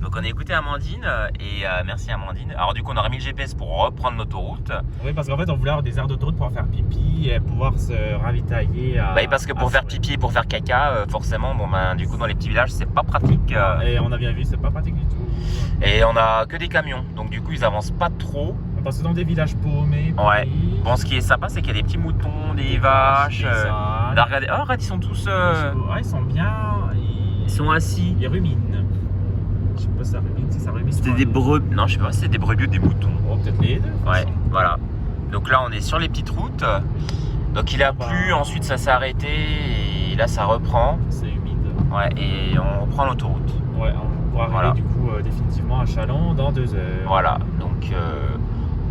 Donc on a écouté Amandine et merci Amandine. Alors du coup on a remis le GPS pour reprendre l'autoroute. Oui, parce qu'en fait on voulait avoir des aires d'autoroute pour faire pipi et pouvoir se ravitailler à... Bah oui, parce que pour faire pipi et pour faire caca, forcément, bon ben du coup dans les petits villages c'est pas pratique. Et on a bien vu, c'est pas pratique du tout. Et on a que des camions, donc du coup ils avancent pas trop. On passe dans des villages paumés. Ouais. Bon, ce qui est sympa c'est qu'il y a des petits moutons, des vaches. ânes. Regardez, oh regarde, ils sont tous, Ouais, ils sont bien. ils sont assis. Ils ruminent. Je sais pas si ça rumine, si ça rumine. C'était des brebis, non je sais pas si c'était des brebis ou des moutons. Oh, peut-être les deux. Ouais, voilà. Donc là, on est sur les petites routes. Donc il a plu, ensuite ça s'est arrêté et là ça reprend. C'est humide. Ouais, et on reprend l'autoroute. Ouais, on pourra arriver Voilà. du coup définitivement à Châlons dans 2 heures. Voilà, donc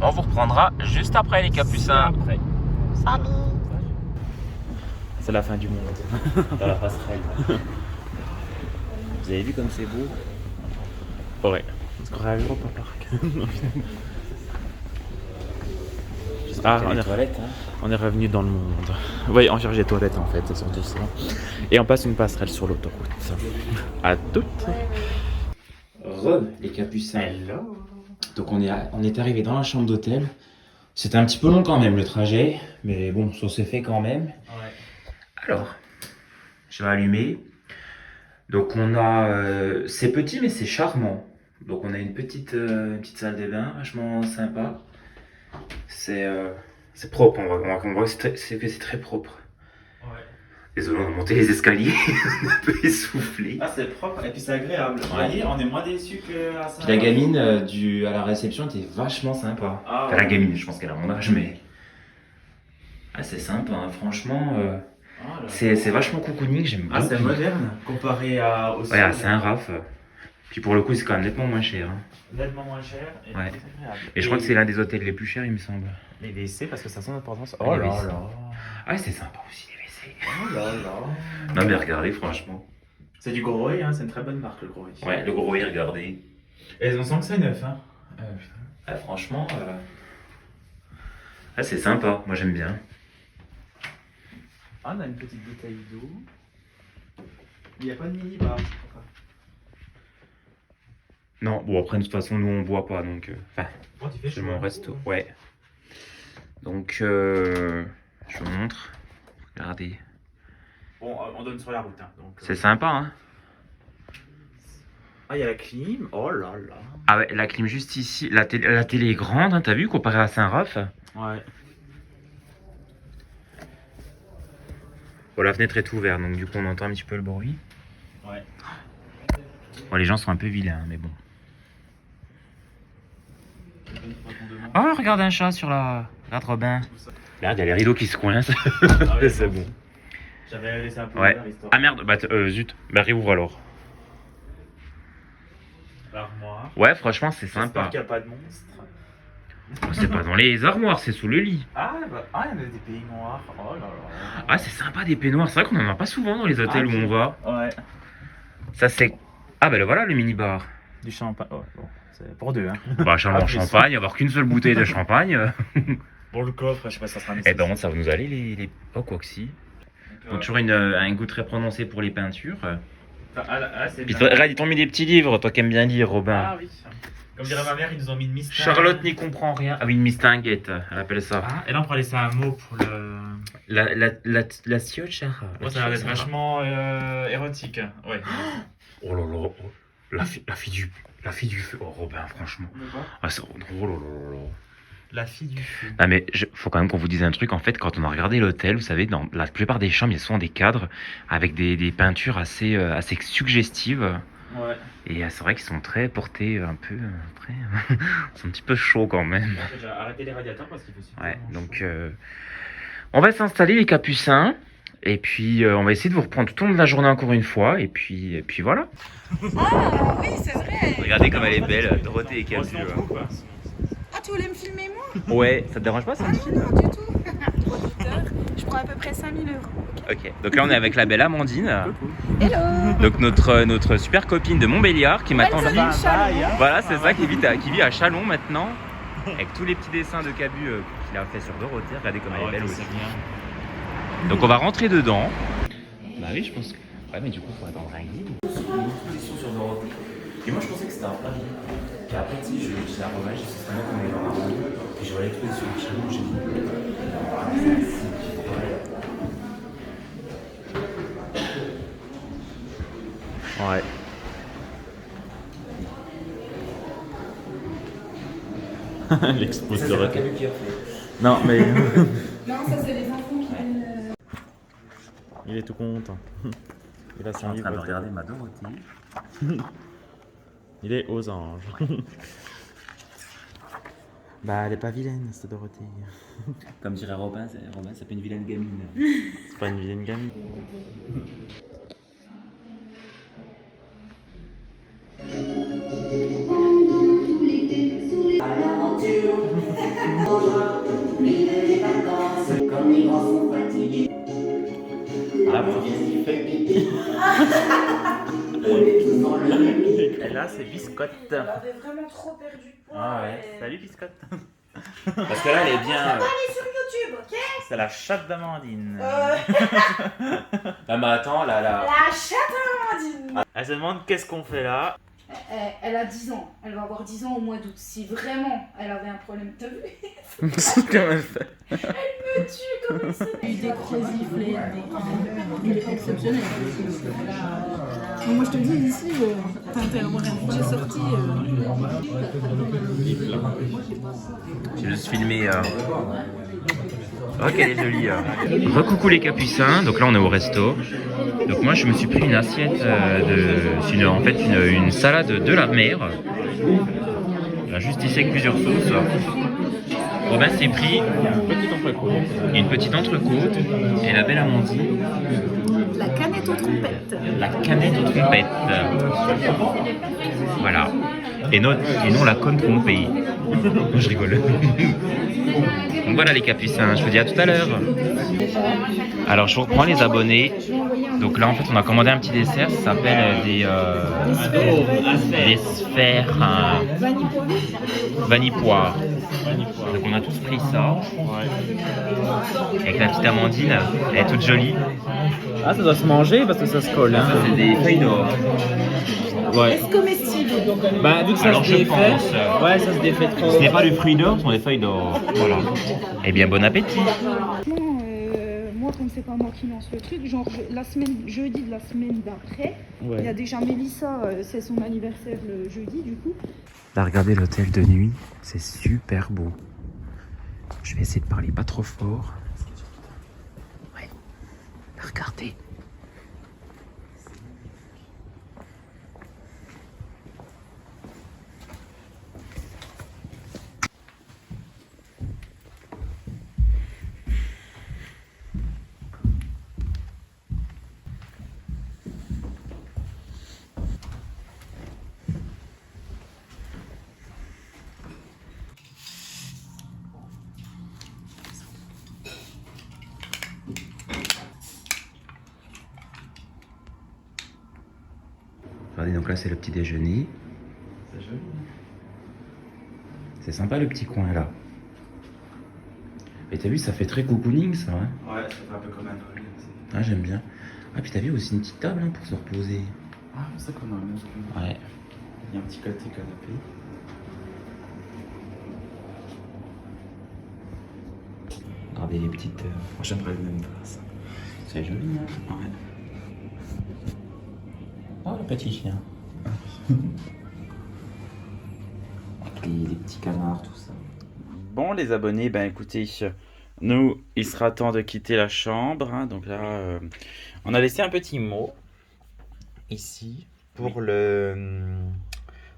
on vous reprendra juste après les capucins. C'est après. Salut. C'est la fin du monde. Dans la passerelle. Vous avez vu comme c'est beau? Ouais. On se croirait à Europa Park. Ah, on est, toilettes, hein. on est revenu dans le monde. Oui, on cherche des toilettes en fait, c'est surtout ça. Et on passe une passerelle sur l'autoroute. À toutes. Les capucins. Donc on est arrivé dans la chambre d'hôtel. C'était un petit peu long quand même le trajet, mais bon, ça s'est fait quand même. Ouais. Alors, je vais allumer. Donc on a, c'est petit mais c'est charmant. Donc on a une petite salle de bain, vachement sympa. C'est propre, on voit que c'est très propre. Ouais. Désolé, on a monté les escaliers, on a un peu essoufflé. Ah, c'est propre et puis c'est agréable. Vous Ouais. voyez, on est moins déçus qu'à ça. Puis la gamine à la réception était vachement sympa. Ah, Enfin ouais. la gamine, je pense qu'elle a mon âge, mais... Ah c'est sympa, hein, franchement, Ah, là. c'est vachement cocooning, j'aime Ah, beaucoup. c'est moderne comparé au Ouais, à Saint-Raph. Puis pour le coup, c'est quand même nettement moins cher. Hein. Nettement moins cher et Ouais. très agréable. Et je crois que c'est l'un des hôtels les plus chers, il me semble. Les WC parce que ça a son importance. Oh Oh là là là. là. Ah, c'est sympa aussi, les WC. Oh là là. Non, mais regardez, franchement. C'est du Grohe, hein, c'est une très bonne marque le Grohe. Ouais, le gros, regardez. Et on sent que c'est neuf, hein. Ah, franchement, ah, c'est sympa, moi j'aime bien. Ah, on a une petite bouteille d'eau. Il n'y a pas de mini-bar. Non, bon, après, de toute façon, nous on boit pas, donc. Enfin, Oh, tu fais c'est chaud, mon hein. resto. Ouais. Donc, je vous montre. Regardez. Bon, on donne sur la route, hein. Donc, C'est sympa, hein. Ah, il y a la clim. Oh là là. Ah ouais, la clim juste ici. La télé est grande, hein, t'as vu, comparé à Saint-Raph. Ouais. Bon, la fenêtre est ouverte, donc du coup, on entend un petit peu le bruit. Ouais. Bon, les gens sont un peu vilains, mais bon. Oh, regarde un chat sur la... Regarde Robin. Regarde, il y a les rideaux qui se coincent. Ah ouais, C'est bon. bon. J'avais laissé un peu Ouais. ouvert l'histoire. Ah merde, bah zut. Bah réouvre alors. L'armoire. Ouais, franchement, c'est J'espère sympa. qu'il n'y a pas de monstre. Oh, c'est pas dans les armoires, c'est sous le lit. Ah, bah, ah, il y en a des pays noirs. Oh là là. Ah, c'est sympa des peignoirs. C'est vrai qu'on en a pas souvent dans les hôtels Ah, où on va. Ouais. Ça, c'est. Ah, bah le voilà, le mini-bar. Du champagne. Ouais, bon. C'est pour deux, hein. Bah, Châlons Ah, plus. champagne, avoir qu'une seule bouteille de champagne. Pour le coffre, je sais pas si ça sera Eh nécessaire. ben, ça va nous aller les. Oh, quoi que si. Donc, toujours un goût très prononcé pour les peintures. Ah, là, c'est Puis, bien. regarde, ils t'ont mis des petits livres, toi qui aimes bien lire, Robin. Ah oui. Comme dirait ma mère, ils nous ont mis une mystère. Charlotte n'y comprend rien. Ah oui, une mistinguette, elle appelle ça. Ah, et là, on pourrait laisser un mot pour le. La ciochara. Moi, ça a l'air d'être vachement érotique. Ouais. Oh là là, oh. La fille du feu. Oh Robin, franchement. Ah, ça, oh là là là là. La fille du feu. Ah mais faut quand même qu'on vous dise un truc. En fait, quand on a regardé l'hôtel, vous savez, dans la plupart des chambres, il y a souvent des cadres avec des peintures assez suggestives. Ouais. Et c'est vrai qu'ils sont très portés, un peu, très... ils sont un petit peu chauds quand même. J'ai arrêté les radiateurs parce qu'il fait super. Ouais, donc on va s'installer les capucins. Et puis on va essayer de vous reprendre tout au long de la journée encore une fois. Et puis voilà. Ah oui, c'est vrai. Regardez comme elle est belle, Dorothée et Capu. Ah, tu voulais me filmer moi? Ouais, ça te dérange pas ça? Ah non, non, du tout. Droit d'auteur, je prends à peu près 5 000 €. Ok, donc là on est avec la belle Amandine. Hello. Donc notre super copine de Montbéliard qui maintenant vit. Chalon. Voilà, c'est ça, qui vit à Chalon maintenant. Avec tous les petits dessins de Cabu qu'il a fait sur Dorothée. Regardez comme elle est belle aussi. Donc on va rentrer dedans. Bah oui, je pense que. Ouais, mais du coup, il faut attendre un guide. Une exposition sur Dorothée. Et moi, je pensais que c'était un plat. Puis après, tu sais, je disais à Romain, je sais pas comment on est dans la rue. Puis je vois l'exposition de Chalon, j'ai dit. Ouais. L'expo Ça, de c'est pas Dorothée. Cabu qui a fait. Non, mais. Non, ça c'est les enfants qui viennent. Il est tout content. Il a Je suis son en train de livre. regarder ma Dorothée. Il est aux anges. Bah, elle est pas vilaine, cette Dorothée. Comme dirait Robin, c'est pas une vilaine gamine. C'est pas une vilaine gamine. Ah bon, qu'est-ce qu'il fait pipi? Et là, c'est Biscotte. Elle avait vraiment trop perdu de poids. Ah ouais. et- Salut Biscotte. Parce que là, elle est bien. Allez sur YouTube, ok? C'est la chatte d'Amandine. Ah, mais attends, là. La chatte à Amandine. Elle se demande qu'est-ce qu'on fait là. Elle a 10 ans. Elle va avoir 10 ans au mois d'août. Si vraiment elle avait un problème de vue, Comment elle fait? me tue comme elle se met. Des croziflets, il est exceptionnel. Moi je te dis ici, j'ai sorti. J'ai juste filmé. Oh, qu'elle est jolie. Recoucou les capucins. Donc là, on est au resto. Donc moi, je me suis pris une assiette une salade de la mer. Là, juste ici avec plusieurs sauces. Robin s'est pris une petite entrecôte et la belle Amandine. La canette aux trompettes. La canette aux trompettes. Voilà. Et non la conne trompée. Je rigole. Donc voilà les capucins, je vous dis à tout à l'heure. Alors je vous reprends les abonnés. Donc là en fait on a commandé un petit dessert, ça s'appelle des sphères vanille poire. Donc on a tous pris ça. Avec la petite Amandine, elle est toute jolie. Ah, ça doit se manger parce que ça se colle. Hein. Ça c'est des feuilles d'or. Ouais. Est-ce comestible? Bah, vu que ça Alors, se je défait. pense. Ouais, ça se défait trop. Ce n'est pas du fruit d'or, ce sont des feuilles d'or. Voilà. Eh bien bon appétit. Franchement, moi comme c'est pas moi qui lance le truc, genre jeudi de la semaine d'après, il y a déjà Mélissa, c'est son anniversaire le jeudi du coup. Là, regardez l'hôtel de nuit, c'est super beau. Je vais essayer de parler pas trop fort. Ouais, regardez. Regardez, donc là c'est le petit déjeuner. C'est joli. C'est sympa le petit coin là. Et t'as vu, ça fait très cocooning ça, hein? Ouais, ça fait un peu comme un Noël. Ah, j'aime bien. Ah, puis t'as vu aussi une petite table pour se reposer. Ah, c'est ça qu'on a un Ouais. Il y a un petit côté canapé. garder les petites. Moi, j'aimerais le même place. C'est joli, hein. Ouais. Oh, le petit chien. Avec les petits canards, tout ça. Bon, les abonnés, ben écoutez, nous, il sera temps de quitter la chambre, hein. Donc là, on a laissé un petit mot ici pour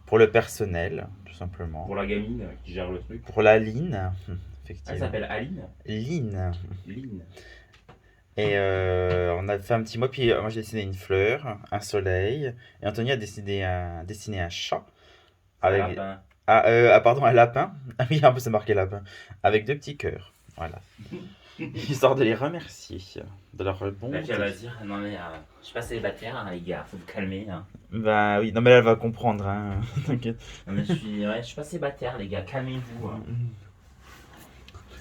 pour le personnel, tout simplement. Pour la gamine qui gère le truc. Pour la Line, Elle effectivement. s'appelle Aline. Line. Line. Et on a fait un petit mot, puis moi j'ai dessiné une fleur, un soleil, et Anthony a dessiné un chat. Avec... Lapin. Pardon, un lapin. Ah oui, en plus c'est marqué lapin. Avec 2 petits cœurs. Voilà. Histoire de les remercier de leur La bonté. fille, elle va se dire non, mais je suis pas célibataire, hein, les gars, faut vous calmer. Hein. Bah oui, non mais elle va comprendre, hein. T'inquiète. Non, mais je suis pas célibataire, les gars, calmez-vous. Hein.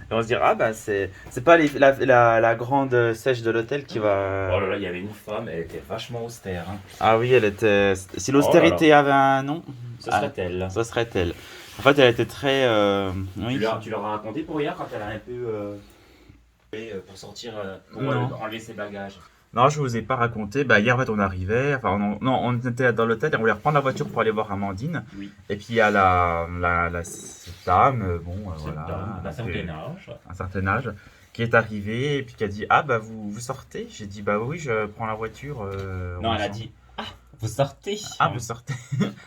Et on se dira, ah bah c'est pas la grande sèche de l'hôtel qui va... Oh là là, il y avait une femme, elle était vachement austère. Hein. Ah oui, elle était... Si l'austérité avait un nom, Ce serait-elle. ce serait elle. En fait, elle était très... oui. Tu leur as raconté pour hier quand elle a un peu. Pour sortir, pour Non. enlever ses bagages. Non, je vous ai pas raconté. Bah, hier, en fait, on arrivait. Enfin, non, on était dans l'hôtel et on voulait reprendre la voiture pour aller voir Amandine. Oui. Et puis, il y a la dame, bon, voilà. D'un certain âge. Un certain âge, qui est arrivée et puis qui a dit, ah, bah, vous sortez? J'ai dit, bah oui, je prends la voiture. Non, on elle a sort. dit vous sortez. Ah, vous sortez.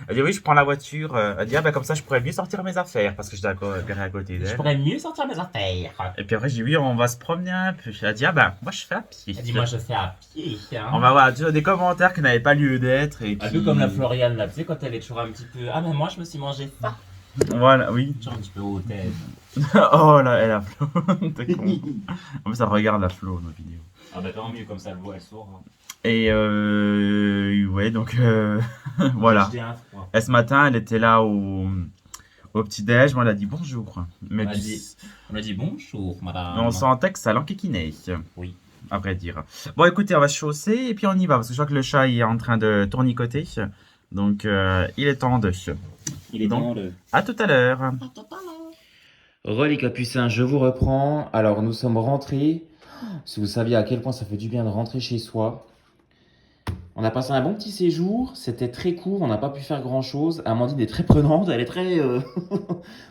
Elle dit, oui, je prends la voiture. Elle dit, ah, bah, comme ça, je pourrais mieux sortir mes affaires parce que j'étais à côté Je d'elle. pourrais mieux sortir mes affaires. Et puis après, j'ai dit, oui, on va se promener un peu. Elle a dit, ah, bah, moi, je fais à pied. Elle dit moi je fais à pied. Hein. On va voir des commentaires qui n'avaient pas lieu d'être. Et Un puis... peu comme la Floriane là, tu sais, quand elle est toujours un petit peu. Ah, mais moi je me suis mangé ça. Voilà, oui. Genre un petit peu hautaine. Oh là, elle a Flo. T'es con. En plus, ça regarde la Flo, nos vidéos. Ah, bah tant mieux, comme ça le voit, elle sort. Hein. Et ouais, donc voilà. J'ai un froid. Et ce matin, elle était là au petit-déj. Moi, elle a dit bonjour. Mais On a dit bonjour, madame. on sentait que ça l'enquiquinait. Oui. À vrai dire. Bon, écoutez, on va se chausser et puis on y va. Parce que je vois que le chat il est en train de tournicoter. Donc, il est temps de. Il est dans le. À tout à l'heure. Re les capucins, je vous reprends. Alors nous sommes rentrés. Si vous saviez à quel point ça fait du bien de rentrer chez soi. On a passé un bon petit séjour, c'était très court, on n'a pas pu faire grand chose. Amandine est très prenante, elle est très...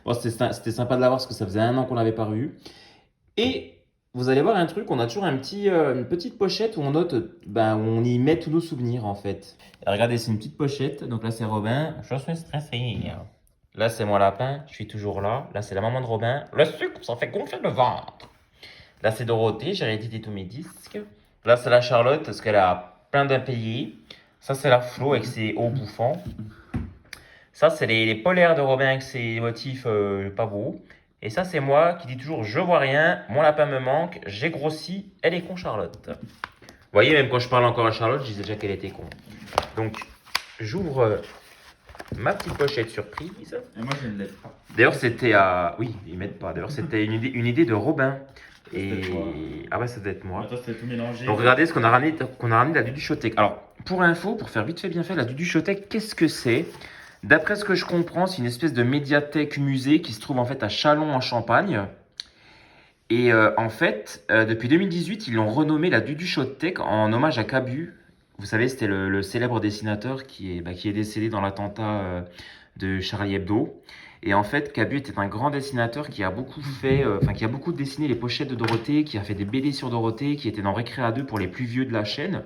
Bon, c'était sympa de la voir parce que ça faisait 1 an qu'on l'avait pas rue. Et vous allez voir un truc, on a toujours une petite pochette où on note, où on y met tous nos souvenirs en fait. Et regardez, c'est une petite pochette, donc là c'est Robin, je suis stressé. Là c'est moi Lapin, je suis toujours là. Là c'est la maman de Robin, le sucre ça fait gonfler le ventre. Là c'est Dorothée, j'ai réédité tous mes disques. Là c'est la Charlotte parce qu'elle a plein d'impayés. Ça c'est la Flo avec ses hauts bouffants. Ça c'est les polaires de Robin avec ses motifs pas beaux. Et ça c'est moi qui dis toujours je vois rien, mon lapin me manque, j'ai grossi, elle est con Charlotte. Vous voyez, même quand je parle encore à Charlotte, je disais déjà qu'elle était con. Donc j'ouvre ma petite pochette surprise. Et moi, je ne l'aide pas. D'ailleurs, c'était à. Oui, ils m'aident pas. D'ailleurs, c'était une idée de Robin. Et. Ah ouais, ça doit être moi. Attends, c'est tout mélangé. Donc, regardez ce qu'on a ramené de la Duduchotech. Alors, pour info, pour faire vite fait, bien fait, la Duduchotech, qu'est-ce que c'est? D'après ce que je comprends, c'est une espèce de médiathèque musée qui se trouve en fait à Châlons en Champagne. Et en fait, depuis 2018, ils l'ont renommé la Duduchotech en hommage à Cabu. Vous savez, c'était le célèbre dessinateur qui est décédé dans l'attentat de Charlie Hebdo. Et en fait, Cabu était un grand dessinateur qui a beaucoup qui a beaucoup dessiné les pochettes de Dorothée, qui a fait des BD sur Dorothée, qui était dans Récréa 2 pour les plus vieux de la chaîne.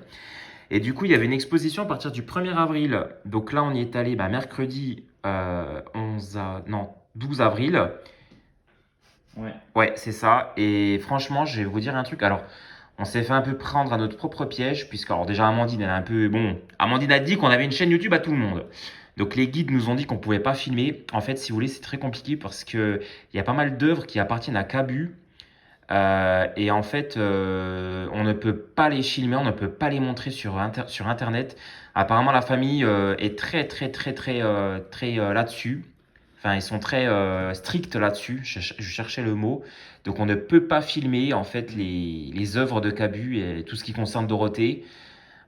Et du coup, il y avait une exposition à partir du 1er avril. Donc là, on y est allé mercredi 12 avril. Ouais, c'est ça. Et franchement, je vais vous dire un truc. Alors, on s'est fait un peu prendre à notre propre piège, puisque alors déjà Amandine, elle est un peu... Bon, Amandine a dit qu'on avait une chaîne YouTube à tout le monde. Donc les guides nous ont dit qu'on ne pouvait pas filmer. En fait, si vous voulez, c'est très compliqué parce qu'il y a pas mal d'œuvres qui appartiennent à Cabu. Et en fait, on ne peut pas les filmer, on ne peut pas les montrer sur Internet. Apparemment, la famille est très là-dessus. Enfin, ils sont très stricts là-dessus. Je cherchais le mot. Donc, on ne peut pas filmer en fait les œuvres de Cabu et tout ce qui concerne Dorothée.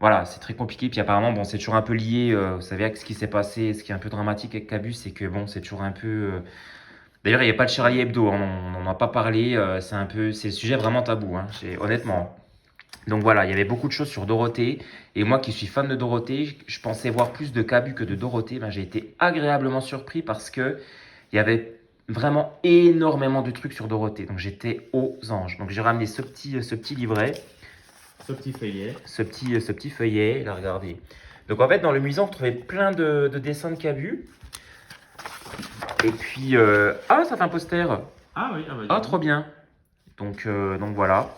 Voilà, c'est très compliqué. Puis apparemment, bon, c'est toujours un peu lié. Vous savez, avec ce qui s'est passé, ce qui est un peu dramatique avec Cabu, c'est que bon, c'est toujours un peu D'ailleurs, il n'y a pas de Charlie Hebdo, hein, on n'en a pas parlé, c'est le sujet vraiment tabou, hein, honnêtement. Donc voilà, il y avait beaucoup de choses sur Dorothée. Et moi qui suis fan de Dorothée, je pensais voir plus de Cabu que de Dorothée. Ben, j'ai été agréablement surpris parce que il y avait vraiment énormément de trucs sur Dorothée. Donc j'étais aux anges. Donc j'ai ramené ce petit livret, Ce petit feuillet. ce petit feuillet. Là, regardez. Donc en fait, dans le musée, on retrouvait plein de dessins de Cabu. Et puis, ah, ça fait un poster. Ah oui, ah bah, Ah, trop bien. Donc voilà.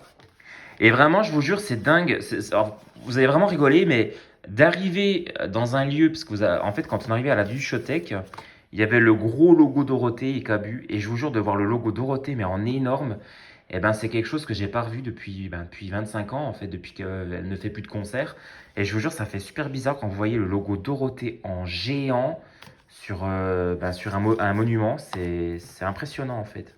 Et vraiment, je vous jure, c'est dingue. Alors, vous allez vraiment rigoler, mais d'arriver dans un lieu, parce que en fait, quand on arrivait à la Duchothèque, il y avait le gros logo Dorothée et Cabu. Et je vous jure, de voir le logo Dorothée, mais en énorme, eh ben, c'est quelque chose que j'ai pas revu depuis 25 ans, en fait, depuis qu'elle ne fait plus de concerts. Et je vous jure, ça fait super bizarre quand vous voyez le logo Dorothée en géant sur un monument. C'est impressionnant, en fait.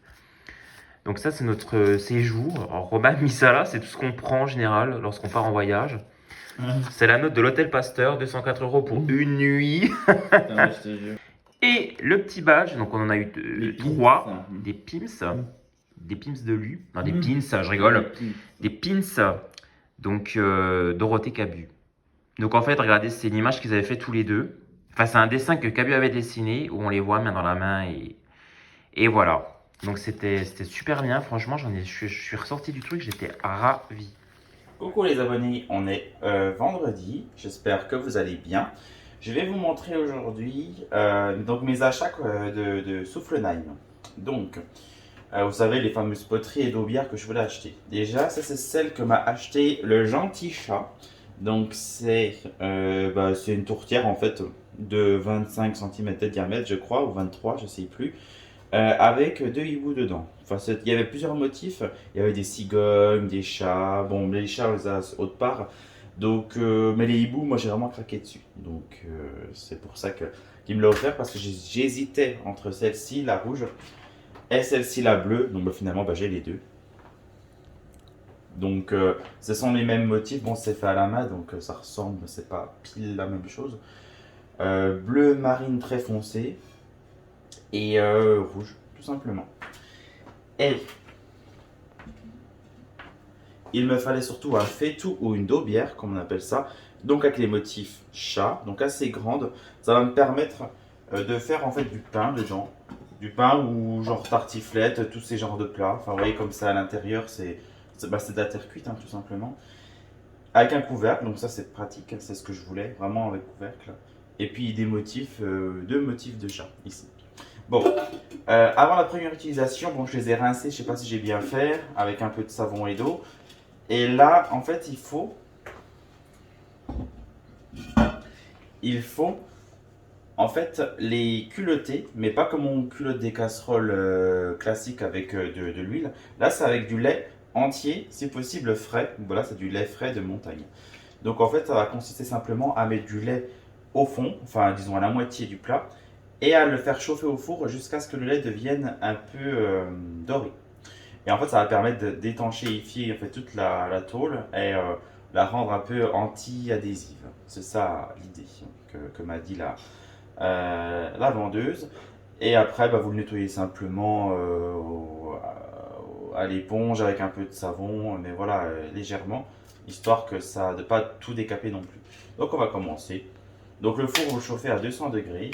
Donc ça, c'est notre séjour. Alors, Robin a mis ça là, c'est tout ce qu'on prend en général lorsqu'on part en voyage. C'est la note de l'hôtel Pasteur, 204 € pour une nuit. Putain, je te jure. Et le petit badge, donc on en a eu Les pins, 3, ça. des pins de Lu. Non, des pins, je rigole. Des pins, donc Dorothée Cabu. Donc en fait, regardez, c'est une image qu'ils avaient fait tous les deux. Enfin, c'est un dessin que Cabu avait dessiné, où on les voit main dans la main et voilà. Donc c'était super bien, franchement, je suis ressorti du truc, j'étais ravi. Coucou les abonnés, on est vendredi, j'espère que vous allez bien. Je vais vous montrer aujourd'hui donc mes achats de Soufflenheim. Donc, vous savez, les fameuses poteries et daubières que je voulais acheter. Déjà, ça c'est celle que m'a acheté le gentil chat. Donc c'est une tourtière en fait de 25 cm de diamètre je crois, ou 23, je sais plus. Avec 2 hiboux dedans. Enfin, il y avait plusieurs motifs. Il y avait des cigognes, des chats. Bon, les chats, on les a autre part. Donc, mais les hiboux, moi, j'ai vraiment craqué dessus. Donc, c'est pour ça qu'il me l'a offert parce que j'hésitais entre celle-ci, la rouge, et celle-ci, la bleue. Donc, finalement, j'ai les deux. Donc, ce sont les mêmes motifs. Bon, c'est fait à la main, donc ça ressemble, c'est pas pile la même chose. Bleu marine très foncé. Et rouge, tout simplement. Et il me fallait surtout un faitout ou une daubière, comme on appelle ça, donc avec les motifs chat, donc assez grande. Ça va me permettre de faire en fait du pain dedans, du pain ou genre tartiflette, tous ces genres de plats. Enfin, vous voyez comme ça à l'intérieur, c'est de la terre cuite, hein, tout simplement. Avec un couvercle, donc ça c'est pratique, c'est ce que je voulais, vraiment avec couvercle. Et puis des motifs, 2 motifs de chat ici. Bon, avant la première utilisation, bon, je les ai rincés, je sais pas si j'ai bien fait, avec un peu de savon et d'eau. Et là, en fait, il faut en fait les culotter, mais pas comme on culotte des casseroles classiques avec de l'huile. Là, c'est avec du lait entier, si possible frais. Voilà, c'est du lait frais de montagne. Donc en fait, ça va consister simplement à mettre du lait au fond, enfin disons à la moitié du plat, et à le faire chauffer au four jusqu'à ce que le lait devienne un peu doré. Et en fait, ça va permettre d'étanchéifier en fait, toute la tôle et la rendre un peu anti-adhésive. C'est ça l'idée que m'a dit la vendeuse. Et après, vous le nettoyez simplement à l'éponge avec un peu de savon, mais voilà, légèrement, histoire que ça ne pas tout décaper non plus. Donc on va commencer. Donc le four, vous le chauffez à 200 degrés.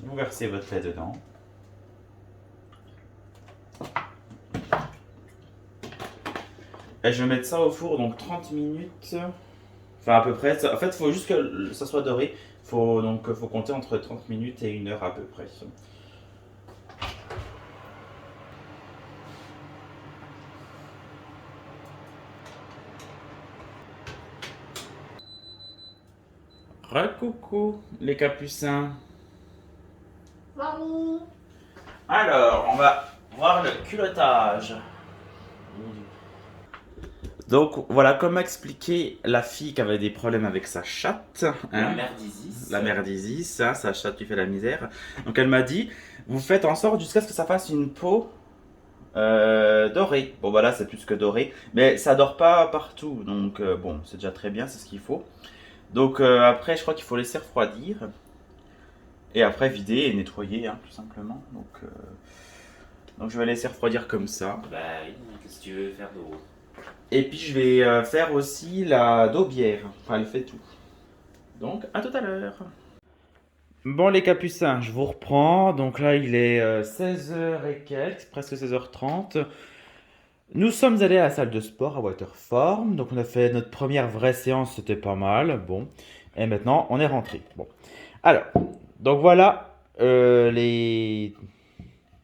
Vous versez votre lait dedans. Et je vais mettre ça au four, donc 30 minutes. Enfin, à peu près. En fait, il faut juste que ça soit doré. Faut compter entre 30 minutes et 1 heure à peu près. Recoucou les capucins. Alors, on va voir le culottage. Donc voilà, comme m'a expliqué la fille qui avait des problèmes avec sa chatte, La mère d'Isis. La mère d'Isis, hein, sa chatte lui fait la misère. Donc elle m'a dit, vous faites en sorte jusqu'à ce que ça fasse une peau dorée. Bon voilà, c'est plus que doré, mais ça dort pas partout, donc bon, c'est déjà très bien, c'est ce qu'il faut. Donc après, je crois qu'il faut laisser refroidir. Et après vider et nettoyer, hein, tout simplement. Donc Donc je vais laisser refroidir comme ça. Bah oui, qu'est-ce que tu veux faire d'eau? Et puis je vais faire aussi la daubière. Enfin, elle fait tout. Donc à tout à l'heure. Bon les capucins, je vous reprends. Donc là il est 16h et quelques, presque 16h30. Nous sommes allés à la salle de sport à Waterform. Donc on a fait notre première vraie séance, c'était pas mal. Bon. Et maintenant on est rentré. Bon. Alors, donc voilà les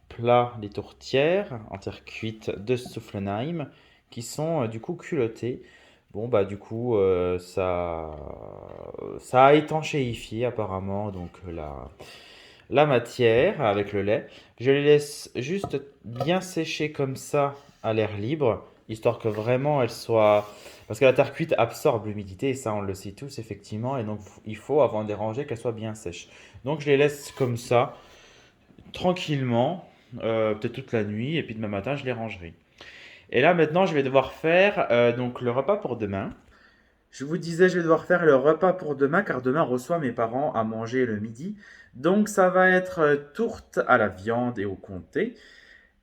plats, les tourtières en terre cuite de Soufflenheim qui sont du coup culottées. Bon bah du coup ça a étanchéifié apparemment donc la matière avec le lait. Je les laisse juste bien sécher comme ça à l'air libre, histoire que vraiment elles soient... Parce que la terre cuite absorbe l'humidité, et ça on le sait tous effectivement, et donc il faut avant de les ranger qu'elles soient bien sèches. Donc je les laisse comme ça, tranquillement, peut-être toute la nuit, et puis demain matin je les rangerai. Et là maintenant je vais devoir faire donc le repas pour demain. Je vous disais, je vais devoir faire le repas pour demain car demain on reçoit mes parents à manger le midi. Donc ça va être tourte à la viande et au comté.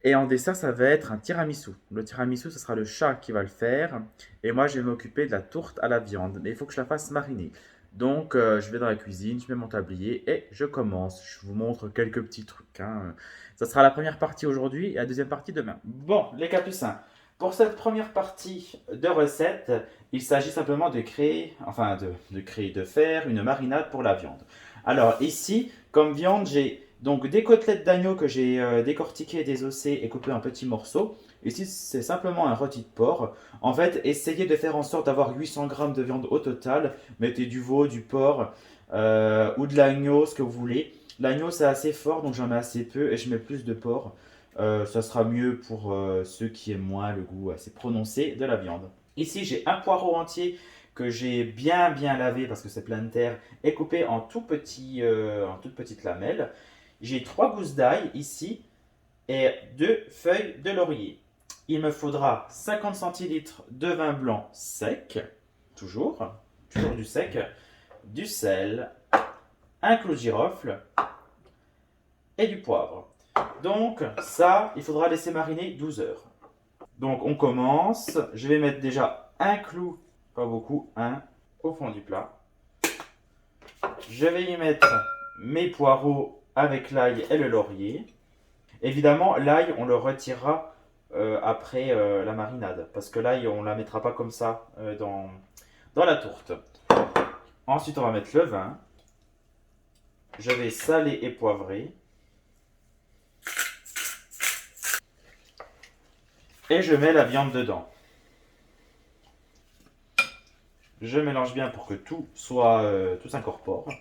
Et en dessert, ça va être un tiramisu. Le tiramisu, ce sera le chat qui va le faire. Et moi, je vais m'occuper de la tourte à la viande. Mais il faut que je la fasse mariner. Donc je vais dans la cuisine, je mets mon tablier et je commence. Je vous montre quelques petits trucs, hein. Ça sera la première partie aujourd'hui et la deuxième partie demain. Bon, les capucins. Pour cette première partie de recette, il s'agit simplement de créer, enfin de faire une marinade pour la viande. Alors ici, comme viande, j'ai donc des côtelettes d'agneau que j'ai décortiquées, désossées et coupées en petits morceaux. Ici, c'est simplement un rôti de porc. En fait, essayez de faire en sorte d'avoir 800 g de viande au total. Mettez du veau, du porc ou de l'agneau, ce que vous voulez. L'agneau, c'est assez fort, donc j'en mets assez peu et je mets plus de porc. Ça sera mieux pour ceux qui aiment moins le goût assez prononcé de la viande. Ici, j'ai un poireau entier que j'ai bien lavé parce que c'est plein de terre et coupé en toutes petites lamelles. J'ai 3 gousses d'ail ici et 2 feuilles de laurier. Il me faudra 50 centilitres de vin blanc sec, toujours du sec, du sel, un clou de girofle et du poivre. Donc ça, il faudra laisser mariner 12 heures. Donc on commence. Je vais mettre déjà un clou, pas beaucoup, un au fond du plat. Je vais y mettre mes poireaux avec l'ail et le laurier. Évidemment, l'ail, on le retirera après la marinade. Parce que l'ail, on ne la mettra pas comme ça dans la tourte. Ensuite, on va mettre le vin. Je vais saler et poivrer. Et je mets la viande dedans. Je mélange bien pour que tout s'incorpore.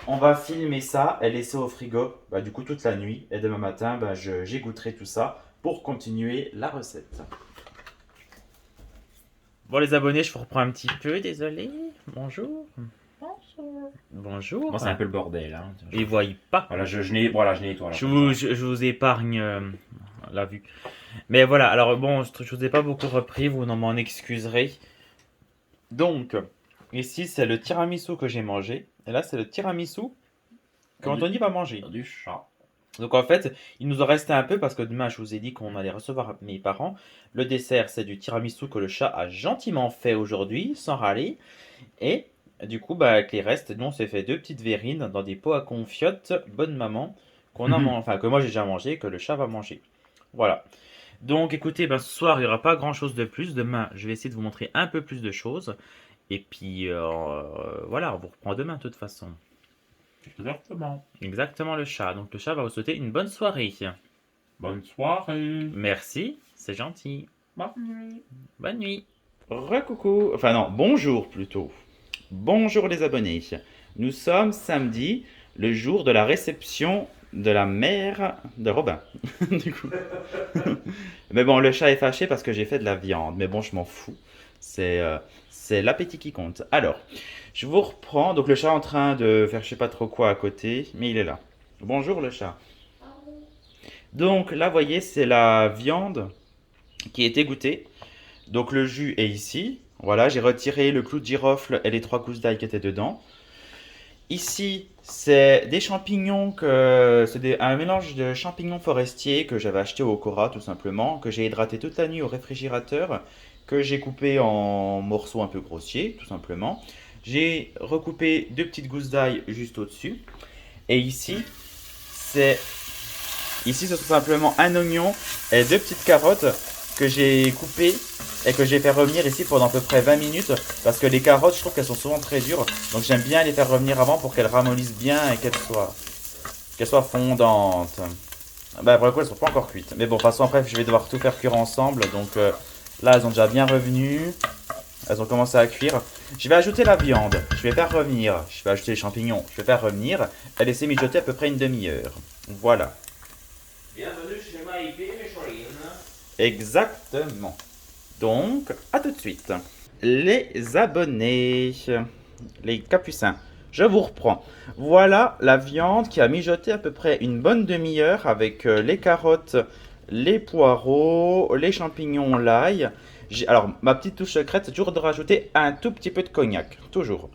On va filmer ça et laisser au frigo du coup toute la nuit. Et demain matin, j'égoutterai tout ça pour continuer la recette. Bon les abonnés, je vous reprends un petit peu, désolé. Bonjour. Bonjour. Moi, c'est un peu le bordel. Hein. Ils ne voient pas. Voilà, je nettoie. Je vous épargne la vue. Mais voilà, alors bon, je vous ai pas beaucoup repris, vous m'en excuserez. Donc, ici, c'est le tiramisu que j'ai mangé. Et là, c'est le tiramisu qu'Anthony va manger. Du chat. Donc en fait, il nous en restait un peu parce que demain, je vous ai dit qu'on allait recevoir mes parents. Le dessert, c'est du tiramisu que le chat a gentiment fait aujourd'hui, sans râler. Et du coup, avec les restes, nous, on s'est fait 2 petites verrines dans des pots à confiote, bonne maman, que moi j'ai déjà mangé, que le chat va manger. Voilà. Donc écoutez, ce soir, il n'y aura pas grand chose de plus. Demain, je vais essayer de vous montrer un peu plus de choses. Et puis, voilà, on vous reprend demain de toute façon. Exactement le chat. Donc le chat va vous souhaiter une bonne soirée. Bonne soirée. Merci, c'est gentil. Bonne nuit. Bonne nuit. Recoucou. Enfin non, bonjour plutôt. Bonjour les abonnés. Nous sommes samedi, le jour de la réception de la mère de Robin. Du coup. Mais bon, le chat est fâché parce que j'ai fait de la viande. Mais bon, je m'en fous. C'est l'appétit qui compte. Alors, je vous reprends. Donc le chat est en train de faire je sais pas trop quoi à côté, mais il est là. Bonjour le chat. Donc là, vous voyez, c'est la viande qui est égouttée. Donc le jus est ici. Voilà, j'ai retiré le clou de girofle et les 3 gousses d'ail qui étaient dedans. Ici, C'est des champignons un mélange de champignons forestiers que j'avais acheté au Cora tout simplement, que j'ai hydraté toute la nuit au réfrigérateur, que j'ai coupé en morceaux un peu grossiers tout simplement. J'ai recoupé 2 petites gousses d'ail juste au-dessus. Et c'est ici c'est tout simplement un oignon et 2 petites carottes que j'ai coupées et que j'ai fait revenir ici pendant à peu près 20 minutes parce que les carottes, je trouve qu'elles sont souvent très dures. Donc j'aime bien les faire revenir avant pour qu'elles ramollissent bien et qu'elles soient fondantes. Bah pour le coup, elles sont pas encore cuites. Mais bon, de toute façon, après, je vais devoir tout faire cuire ensemble. Donc là, elles ont déjà bien revenu. Elles ont commencé à cuire. Je vais ajouter la viande. Je vais faire revenir. Je vais ajouter les champignons. Je vais faire revenir et laisser mijoter à peu près une demi-heure. Voilà. Bienvenue chez Maïté, Micheline. Exactement. Donc, à tout de suite. Les abonnés, les capucins, je vous reprends. Voilà la viande qui a mijoté à peu près une bonne demi-heure avec les carottes, les poireaux, les champignons, l'ail. Alors, ma petite touche secrète, c'est toujours de rajouter un tout petit peu de cognac. Toujours.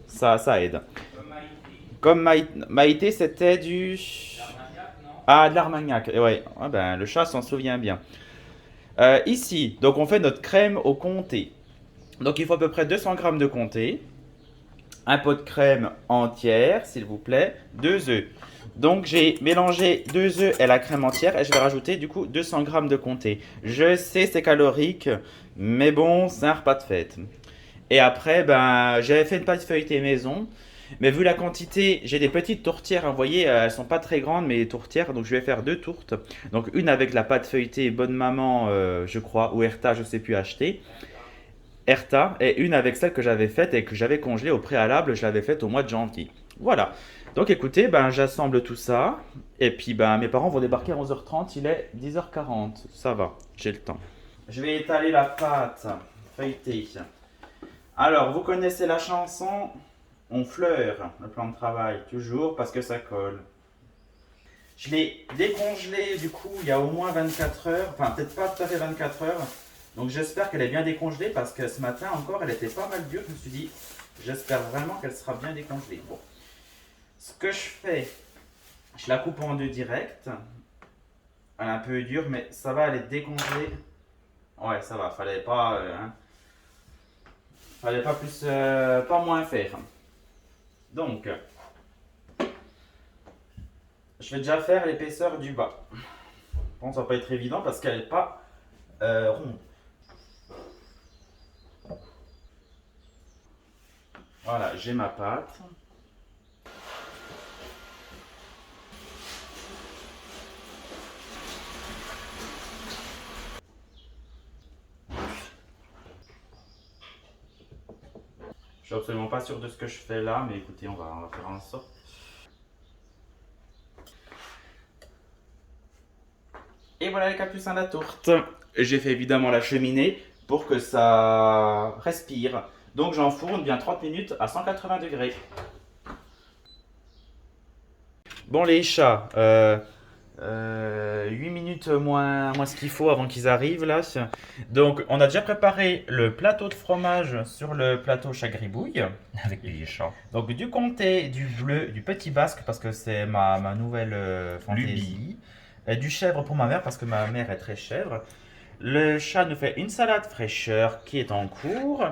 Ça aide. Comme Maïté, c'était du... Ah, de l'Armagnac. Ouais, ah ben, le chat s'en souvient bien. Ici, donc on fait notre crème au comté. Donc il faut à peu près 200 g de comté, un pot de crème entière, s'il vous plaît, 2 œufs. Donc j'ai mélangé 2 œufs et la crème entière et je vais rajouter du coup 200 g de comté. Je sais c'est calorique, mais bon, c'est un repas de fête. Et après, ben, j'avais fait une pâte feuilletée maison. Mais vu la quantité, j'ai des petites tourtières, hein, vous voyez, elles sont pas très grandes, mais les tourtières, donc je vais faire 2 tourtes. Donc une avec la pâte feuilletée Bonne Maman, je crois, ou Erta, je sais plus acheter. Erta, et une avec celle que j'avais faite et que j'avais congelée au préalable, je l'avais faite au mois de janvier. Voilà. Donc écoutez, ben, j'assemble tout ça, et puis ben, mes parents vont débarquer à 11h30, il est 10h40, ça va, j'ai le temps. Je vais étaler la pâte feuilletée. Alors, vous connaissez la chanson? On fleure le plan de travail, toujours, parce que ça colle. Je l'ai décongelé, du coup, il y a au moins 24 heures. Enfin, peut-être pas tout à fait 24 heures. Donc, j'espère qu'elle est bien décongelée, parce que ce matin, encore, elle était pas mal dure. Je me suis dit, j'espère vraiment qu'elle sera bien décongelée. Bon. Ce que je fais, je la coupe en 2 direct. Elle est un peu dure, mais ça va, elle est décongelée. Ouais, ça va, fallait pas... fallait pas plus... pas moins faire. Donc, je vais déjà faire l'épaisseur du bas. Bon, ça va pas être évident parce qu'elle n'est pas ronde. Voilà, j'ai ma pâte. Je suis absolument pas sûr de ce que je fais là, mais écoutez, on va faire en sorte. Et voilà les capucins de la tourte. J'ai fait évidemment la cheminée pour que ça respire. Donc j'enfourne bien 30 minutes à 180 degrés. Bon les chats, 8 minutes moins ce qu'il faut avant qu'ils arrivent là. Donc on a déjà préparé le plateau de fromage sur le plateau chagribouille. Avec les chats. Donc du comté, du bleu, du petit basque parce que c'est ma nouvelle fantaisie. Et du chèvre pour ma mère parce que ma mère est très chèvre. Le chat nous fait une salade fraîcheur qui est en cours.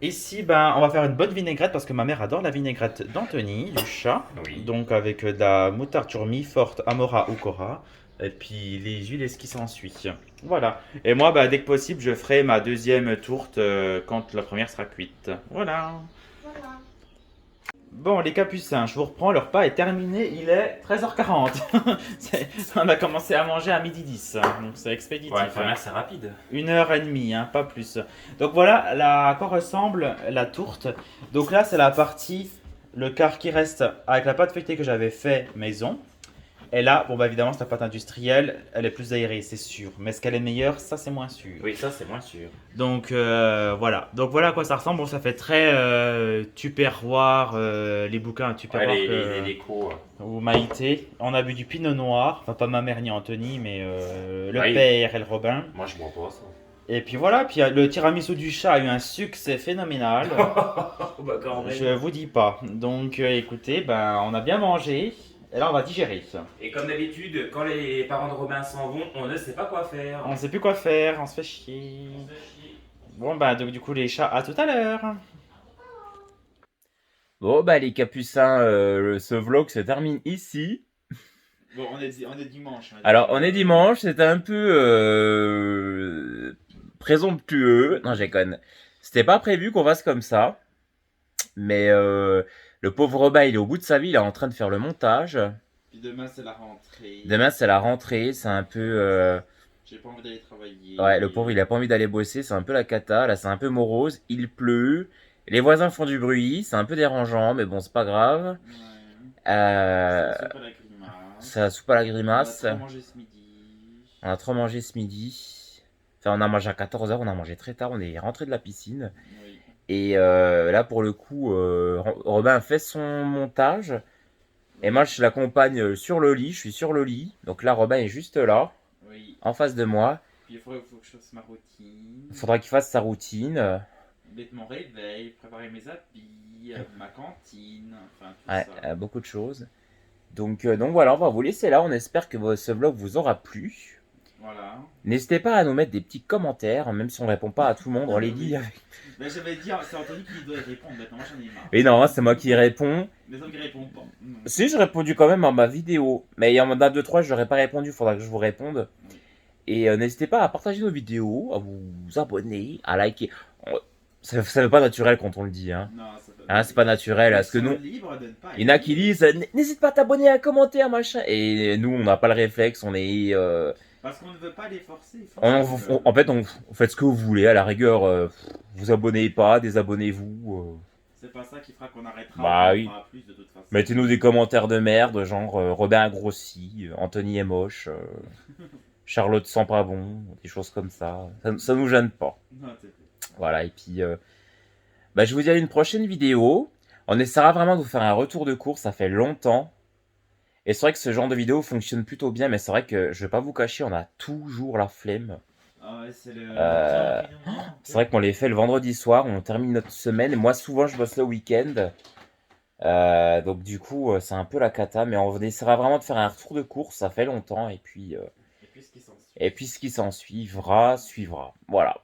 Ici, ben, on va faire une bonne vinaigrette parce que ma mère adore la vinaigrette d'Anthony, du chat. Oui. Donc avec de la moutarde sur mi-forte, Amora ou Cora. Et puis les huiles et ce qui s'ensuit. Voilà. Et moi, ben, dès que possible, je ferai ma deuxième tourte quand la première sera cuite. Voilà. Bon, les capucins, je vous reprends, leur repas est terminé, il est 13h40. On a commencé à manger à 12h10, donc c'est expéditif. Ouais, première, c'est rapide. 1h30, hein, pas plus. Donc voilà à quoi ressemble la tourte. Donc là, c'est la partie, le quart qui reste avec la pâte feuilletée que j'avais fait maison. Et là, bon bah évidemment, c'est la pâte industrielle, elle est plus aérée, c'est sûr. Mais est-ce qu'elle est meilleure? Ça, c'est moins sûr. Oui, ça, c'est moins sûr. Donc voilà. Donc voilà à quoi ça ressemble. Bon, ça fait très Tupperware, les bouquins Tupperware Ouais, les décos. ou Maïté. On a bu du pinot noir. Enfin, pas ma mère ni Anthony, mais le Oui. père et le Robin. Moi, je bois pas ça. Et puis voilà, puis le tiramisu du chat a eu un succès phénoménal. Bah, quand même. Je vous dis pas. Donc écoutez, ben on a bien mangé. Et là on va digérer. Et comme d'habitude, quand les parents de Robin s'en vont, on ne sait pas quoi faire. On sait plus quoi faire, on se fait chier. Bon bah donc du coup les chats, à tout à l'heure. Bon bah les capucins, ce vlog se termine ici. Bon on est dimanche. Alors on est dimanche, c'était un peu présomptueux. Non, j'ai conne. C'était pas prévu qu'on fasse comme ça. Mais le pauvre Robin, il est au bout de sa vie, il est en train de faire le montage. Puis demain c'est la rentrée. Demain c'est la rentrée, c'est un peu... J'ai pas envie d'aller travailler. Ouais, le pauvre, il a pas envie d'aller bosser, c'est un peu la cata. Là, c'est un peu morose, il pleut. Les voisins font du bruit, c'est un peu dérangeant, mais bon, c'est pas grave. Ça soupe à la grimace. On a trop mangé ce midi. On a trop mangé ce midi. Enfin, on a mangé à 14h, on a mangé très tard, on est rentré de la piscine. Oui. Et là, pour le coup, Robin fait son montage. Et moi, je l'accompagne sur le lit, je suis sur le lit. Donc là, Robin est juste là, Oui. en face de moi. Puis il faut que je fasse ma routine. Il faudra qu'il fasse sa routine. Mettre mon réveil, préparer mes habits, ma cantine, enfin tout Ouais, ça. beaucoup de choses. Donc voilà, on va vous laisser là. On espère que ce vlog vous aura plu. Voilà. N'hésitez pas à nous mettre des petits commentaires, même si on répond pas à tout le monde, on les lit. Mais j'avais dit, c'est Anthony qui doit y répondre maintenant, moi j'en ai marre. Et non, c'est moi qui réponds. Les autres qui répondent pas. Si, j'ai répondu quand même à ma vidéo. Mais il y en a 2-3, je n'aurais pas répondu, il faudra que je vous réponde. Et n'hésitez pas à partager nos vidéos, à vous abonner, à liker. Ça fait pas naturel quand on le dit, hein. Non, ça peut Hein, c'est pas naturel, parce que nous... Il y en a qui disent n'hésite pas à t'abonner, à commenter, à machin. Et nous, on n'a pas le réflexe, on est. Parce qu'on ne veut pas les forcer. En fait, on fait ce que vous voulez, à la rigueur, vous abonnez pas, désabonnez-vous. C'est pas ça qui fera qu'on arrêtera. Bah on oui. fera plus de toute façon. Mettez-nous des commentaires de merde, genre Robin a grossi, Anthony est moche, Charlotte sent pas bon, des choses comme ça. Ça nous gêne pas. Non, c'est fait. Voilà, et puis je vous dis à une prochaine vidéo. On essaiera vraiment de vous faire un retour de course, ça fait longtemps. Et c'est vrai que ce genre de vidéo fonctionne plutôt bien, mais c'est vrai que je vais pas vous cacher, on a toujours la flemme. Ah ouais, c'est le. C'est vrai qu'on les fait le vendredi soir, on termine notre semaine. Et moi, souvent, je bosse le week-end. Donc du coup, c'est un peu la cata, mais on essaiera vraiment de faire un retour de course, ça fait longtemps. Et puis ce qui s'en suivra. Voilà.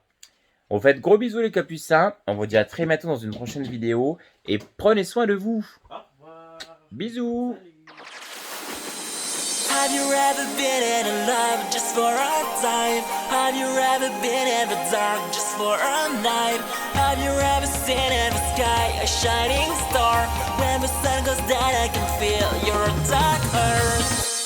On vous fait de gros bisous les capucins. On vous dit à très bientôt dans une prochaine vidéo. Et prenez soin de vous. Au revoir. Bisous. Salut. Have you ever been in love just for a time? Have you ever been in the dark just for a night? Have you ever seen in the sky a shining star? When the sun goes down I can feel your dark earth.